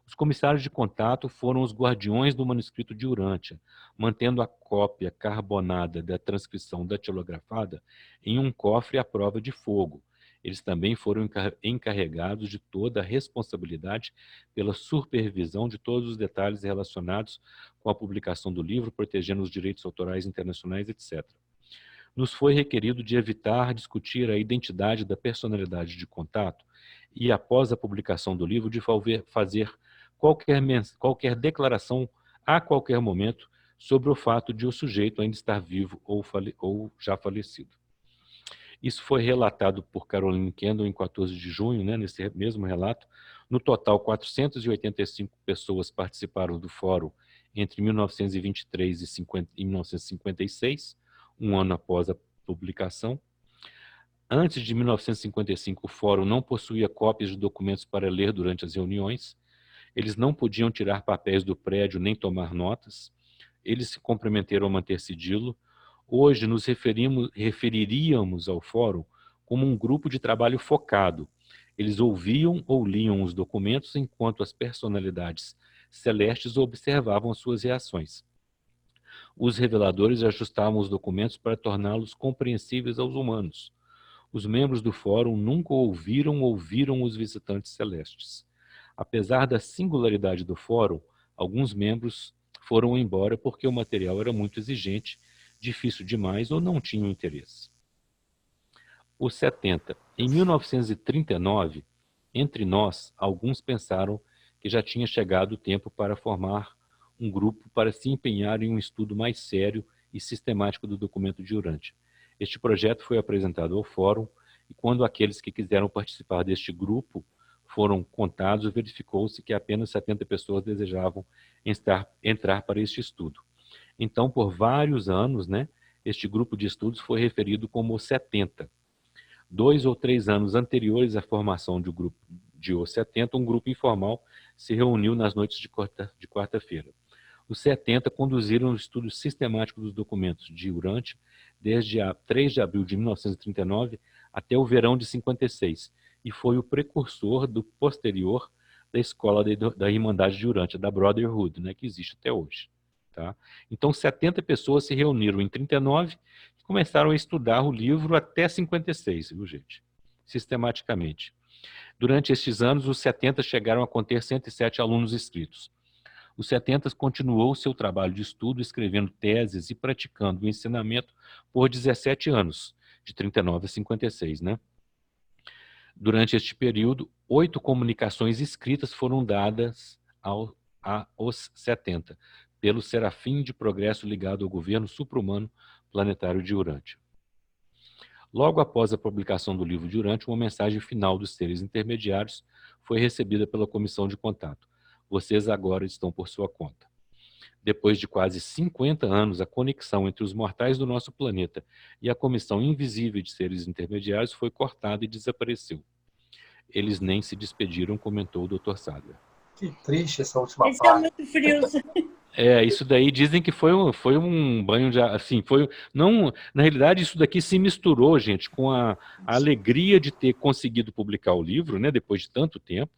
Os comissários de contato foram os guardiões do manuscrito de Urântia, mantendo a cópia carbonada da transcrição datilografada em um cofre à prova de fogo. Eles também foram encarregados de toda a responsabilidade pela supervisão de todos os detalhes relacionados com a publicação do livro, protegendo os direitos autorais internacionais, etc. Nos foi requerido de evitar discutir a identidade da personalidade de contato e, após a publicação do livro, de fazer qualquer declaração a qualquer momento sobre o fato de o sujeito ainda estar vivo ou já falecido. Isso foi relatado por Caroline Kendall em 14 de junho, né, nesse mesmo relato. No total, 485 pessoas participaram do fórum entre 1923 e 1956, um ano após a publicação. Antes de 1955, o Fórum não possuía cópias de documentos para ler durante as reuniões. Eles não podiam tirar papéis do prédio nem tomar notas. Eles se comprometeram a manter sigilo. Hoje nos referiríamos ao Fórum como um grupo de trabalho focado. Eles ouviam ou liam os documentos enquanto as personalidades celestes observavam suas reações. Os reveladores ajustavam os documentos para torná-los compreensíveis aos humanos. Os membros do Fórum nunca ouviram os visitantes celestes. Apesar da singularidade do Fórum, alguns membros foram embora porque o material era muito exigente, difícil demais ou não tinham interesse. Os 70. Em 1939, entre nós, alguns pensaram que já tinha chegado o tempo para formar um grupo para se empenhar em um estudo mais sério e sistemático do documento de Urantia. Este projeto foi apresentado ao Fórum e quando aqueles que quiseram participar deste grupo foram contados, verificou-se que apenas 70 pessoas desejavam entrar para este estudo. Então, por vários anos, este grupo de estudos foi referido como os 70. 2 ou 3 anos anteriores à formação do grupo de Os 70, um grupo informal se reuniu nas noites de quarta-feira. Os 70 conduziram o estudo sistemático dos documentos de Urantia desde 3 de abril de 1939 até o verão de 56, e foi o precursor do posterior da escola da Irmandade de Urantia, da Brotherhood, que existe até hoje. Tá? Então, 70 pessoas se reuniram em 39 e começaram a estudar o livro até 56, viu, gente? Sistematicamente. Durante estes anos, os 70 chegaram a conter 107 alunos inscritos. Os 70 continuou seu trabalho de estudo, escrevendo teses e praticando o ensinamento por 17 anos, de 39 a 56, Durante este período, 8 comunicações escritas foram dadas aos 70, pelo Serafim de Progresso ligado ao governo supra-humano planetário de Urantia. Logo após a publicação do livro de Urantia, uma mensagem final dos seres intermediários foi recebida pela Comissão de Contato. Vocês agora estão por sua conta. Depois de quase 50 anos, a conexão entre os mortais do nosso planeta e a Comissão Invisível de Seres Intermediários foi cortada e desapareceu. Eles nem se despediram, comentou o Dr. Sadler. Que triste essa última parte. Esse é muito frio. Isso daí dizem que foi um banho de... Assim, não, na realidade, isso daqui se misturou, gente, com a alegria de ter conseguido publicar o livro, depois de tanto tempo,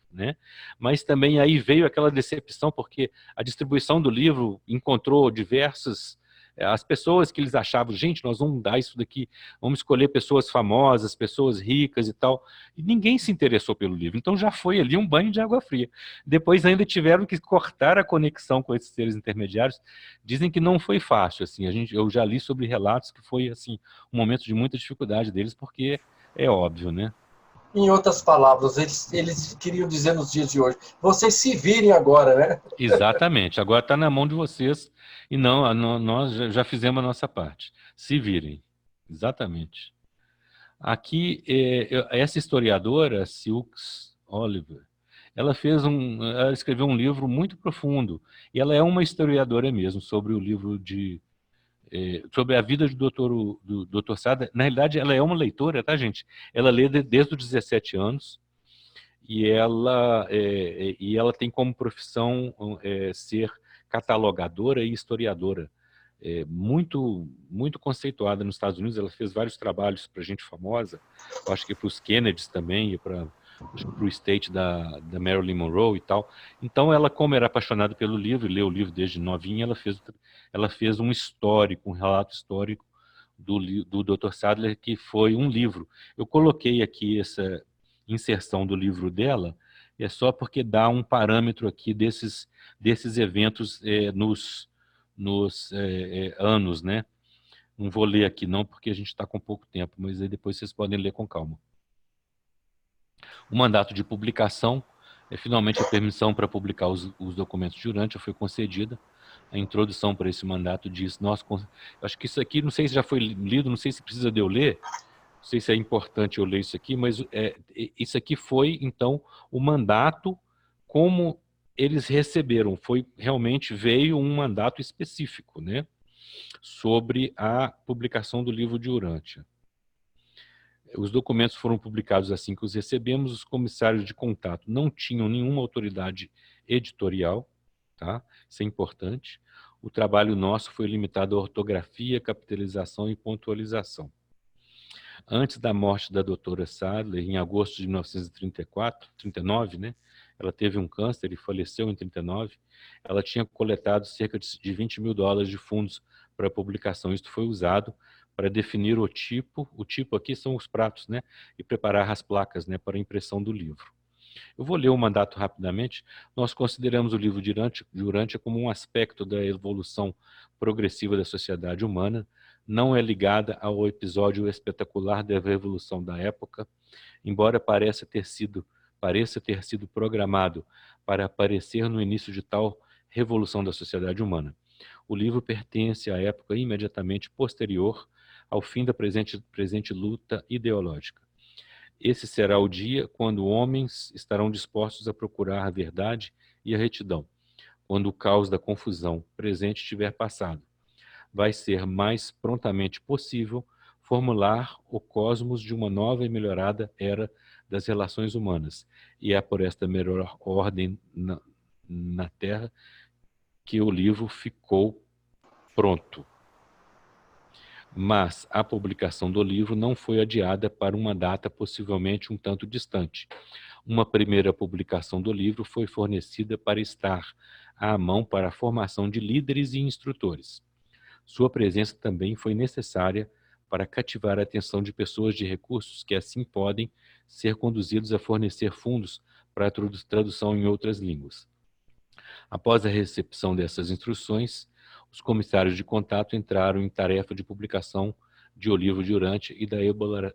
mas também aí veio aquela decepção, porque a distribuição do livro encontrou diversas... As pessoas que eles achavam, gente, nós vamos dar isso daqui, vamos escolher pessoas famosas, pessoas ricas e tal, e ninguém se interessou pelo livro, então já foi ali um banho de água fria. Depois ainda tiveram que cortar a conexão com esses seres intermediários, dizem que não foi fácil, assim, eu já li sobre relatos que foi, assim, um momento de muita dificuldade deles, porque é óbvio, Em outras palavras, eles queriam dizer nos dias de hoje, vocês se virem agora, Exatamente, agora está na mão de vocês e nós já fizemos a nossa parte. Se virem, exatamente. Aqui, essa historiadora, Silks Oliver, ela escreveu um livro muito profundo e ela é uma historiadora mesmo sobre o livro sobre a vida do Dr. Sadler. Na realidade, ela é uma leitora, tá, gente? Ela lê desde os 17 anos e ela tem como profissão ser catalogadora e historiadora. Muito, muito conceituada nos Estados Unidos. Ela fez vários trabalhos para gente famosa, acho que para os Kennedys também, e para o estate da Marilyn Monroe e tal. Então ela, como era apaixonada pelo livro, leu o livro desde novinha, ela fez um histórico, um relato histórico do Dr. Sadler, que foi um livro. Eu coloquei aqui essa inserção do livro dela, é só porque dá um parâmetro aqui desses eventos nos anos, Não vou ler aqui não, porque a gente está com pouco tempo, mas aí depois vocês podem ler com calma. O mandato de publicação, finalmente a permissão para publicar os documentos de Urantia foi concedida. A introdução para esse mandato diz, acho que isso aqui, não sei se já foi lido, não sei se precisa de eu ler, não sei se é importante eu ler isso aqui, mas isso aqui foi, então, o mandato como eles receberam. Realmente veio um mandato específico, sobre a publicação do livro de Urantia. Os documentos foram publicados assim que os recebemos. Os comissários de contato não tinham nenhuma autoridade editorial, tá? Isso é importante. O trabalho nosso foi limitado à ortografia, capitalização e pontualização. Antes da morte da doutora Sadler, em agosto de 1939, né? Ela teve um câncer e faleceu em 39. Ela tinha coletado cerca de $20 mil de fundos para a publicação. Isso foi usado para definir o tipo aqui são os pratos, né? E preparar as placas, né? Para a impressão do livro. Eu vou ler o mandato rapidamente. Nós consideramos o livro de Urântia como um aspecto da evolução progressiva da sociedade humana. Não é ligada ao episódio espetacular da revolução da época, embora pareça ter sido programado para aparecer no início de tal revolução da sociedade humana. O livro pertence à época imediatamente posterior ao fim da presente luta ideológica. Esse será o dia quando homens estarão dispostos a procurar a verdade e a retidão, quando o caos da confusão presente tiver passado. Vai ser mais prontamente possível formular o cosmos de uma nova e melhorada era das relações humanas. E é por esta melhor ordem na Terra que o livro ficou pronto. Mas a publicação do livro não foi adiada para uma data possivelmente um tanto distante. Uma primeira publicação do livro foi fornecida para estar à mão para a formação de líderes e instrutores. Sua presença também foi necessária para cativar a atenção de pessoas de recursos que assim podem ser conduzidos a fornecer fundos para a tradução em outras línguas. Após a recepção dessas instruções, os comissários de contato entraram em tarefa de publicação de O Livro de Urântia e da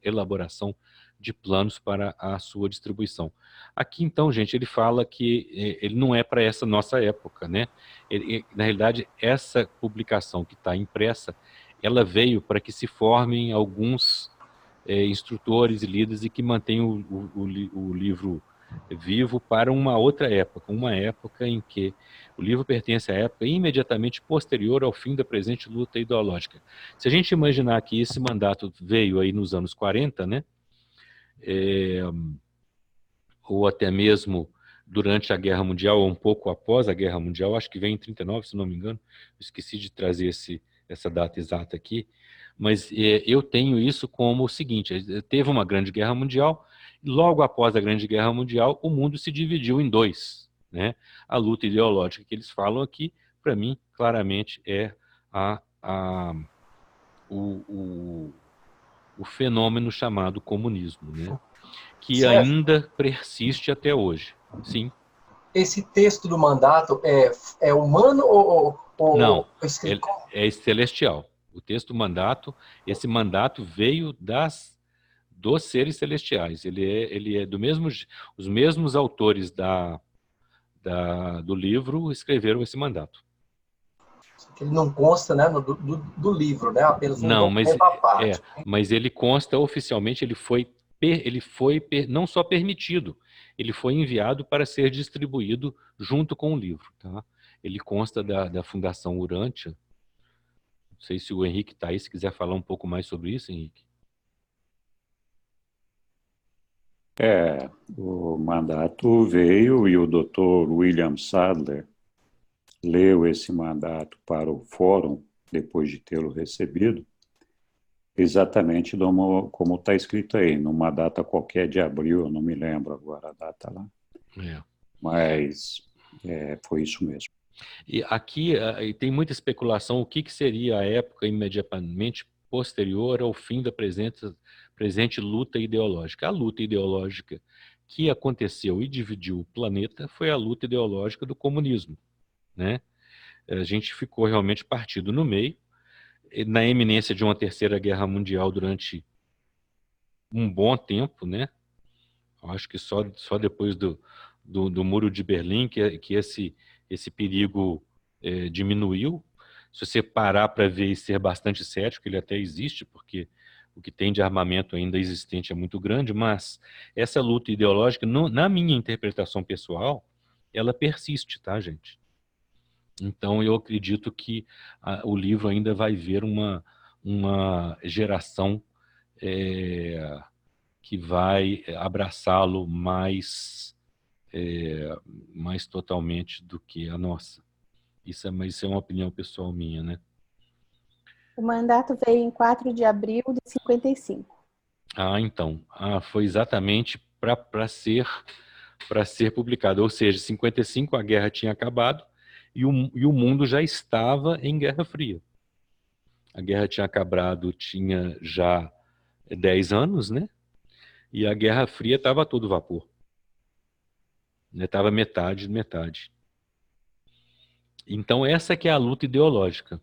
elaboração de planos para a sua distribuição. Aqui, então, gente, ele fala que ele não é para essa nossa época, né? Na realidade, essa publicação que está impressa, ela veio para que se formem alguns instrutores e líderes e que mantenham o livro vivo para uma outra época, uma época em que o livro pertence à época imediatamente posterior ao fim da presente luta ideológica. Se a gente imaginar que esse mandato veio aí nos anos 40, né? Ou até mesmo durante a Guerra Mundial, ou um pouco após a Guerra Mundial, acho que vem em 39, se não me engano, eu esqueci de trazer essa data exata aqui, mas eu tenho isso como o seguinte: teve uma grande guerra mundial, e logo após a grande guerra mundial, o mundo se dividiu em dois, né? A luta ideológica que eles falam aqui, para mim, claramente é o fenômeno chamado comunismo, né? Que ainda persiste até hoje. Sim. Esse texto do mandato é humano ou não, é celestial. O texto do mandato, esse mandato veio dos seres celestiais. Ele é os mesmos autores do livro escreveram esse mandato. Ele não consta, né, do livro, né? Apenas um documento à parte. Mas ele consta oficialmente, ele foi não só permitido, ele foi enviado para ser distribuído junto com o livro, tá? Ele consta da Fundação Urântia. Não sei se o Henrique está aí, se quiser falar um pouco mais sobre isso, Henrique. O mandato veio e o Dr. William Sadler leu esse mandato para o fórum, depois de tê-lo recebido, exatamente como está escrito aí, numa data qualquer de abril, eu não me lembro agora a data lá. Mas foi isso mesmo. E aqui tem muita especulação, o que seria a época imediatamente posterior ao fim da presente luta ideológica. A luta ideológica que aconteceu e dividiu o planeta foi a luta ideológica do comunismo, né? A gente ficou realmente partido no meio, na eminência de uma terceira guerra mundial durante um bom tempo, né? Acho que só depois do Muro de Berlim que esse perigo diminuiu. Se você parar para ver e ser bastante cético, ele até existe, porque o que tem de armamento ainda existente é muito grande, mas essa luta ideológica, na minha interpretação pessoal, ela persiste, tá, gente? Então, eu acredito que o livro ainda vai ver uma geração que vai abraçá-lo mais totalmente do que a nossa. Mas isso é uma opinião pessoal minha, né? O mandato veio em 4 de abril de 55. Então. Foi exatamente para ser publicado. Ou seja, em 55 a guerra tinha acabado e o mundo já estava em Guerra Fria. A guerra tinha acabado, tinha já 10 anos, né? E a Guerra Fria estava a todo vapor. Estava metade. Então essa que é a luta ideológica.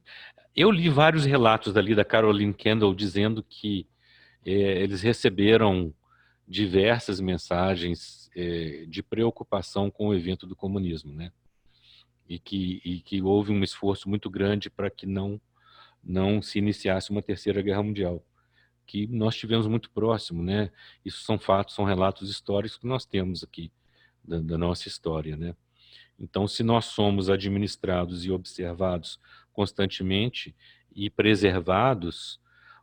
Eu li vários relatos dali da Caroline Kendall dizendo que eles receberam diversas mensagens de preocupação com o evento do comunismo, né? E que houve um esforço muito grande para que não se iniciasse uma terceira guerra mundial, que nós tivemos muito próximo, né? Isso são fatos, são relatos históricos que nós temos aqui da nossa história, né? Então, se nós somos administrados e observados constantemente e preservados,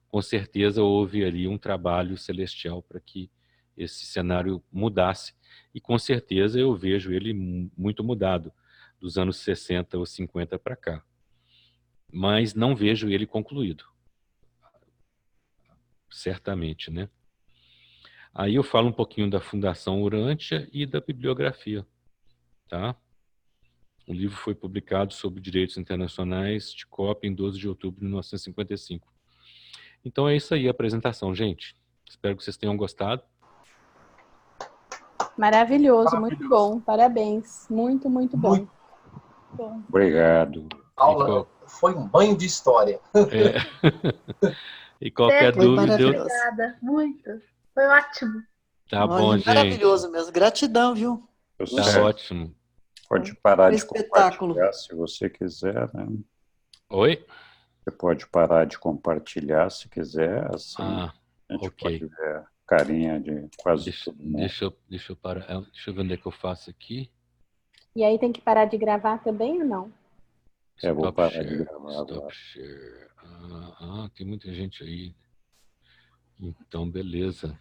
com certeza houve ali um trabalho celestial para que esse cenário mudasse. E com certeza eu vejo ele muito mudado dos anos 60 ou 50 para cá. Mas não vejo ele concluído. Certamente, né? Aí eu falo um pouquinho da Fundação Urântia e da bibliografia, tá? O livro foi publicado sob direitos internacionais de cópia em 12 de outubro de 1955. Então é isso aí a apresentação, gente. Espero que vocês tenham gostado. Maravilhoso, muito bom. Parabéns. Muito, muito bom. Bom. Obrigado. Aula foi um banho de história. E qualquer dúvida... Obrigada, muito. Foi ótimo. Tá bom, gente. Maravilhoso mesmo. Gratidão, viu? Tá ótimo. Pode parar de espetáculo. compartilhar se você quiser, né? Oi? Você pode parar de compartilhar se quiser, assim a gente pode ver a carinha de quase todo mundo. Deixa eu parar. Deixa eu ver onde é que eu faço aqui. E aí tem que parar de gravar também ou não? Vou parar de gravar Stop agora. share. Tem muita gente aí. Então, beleza.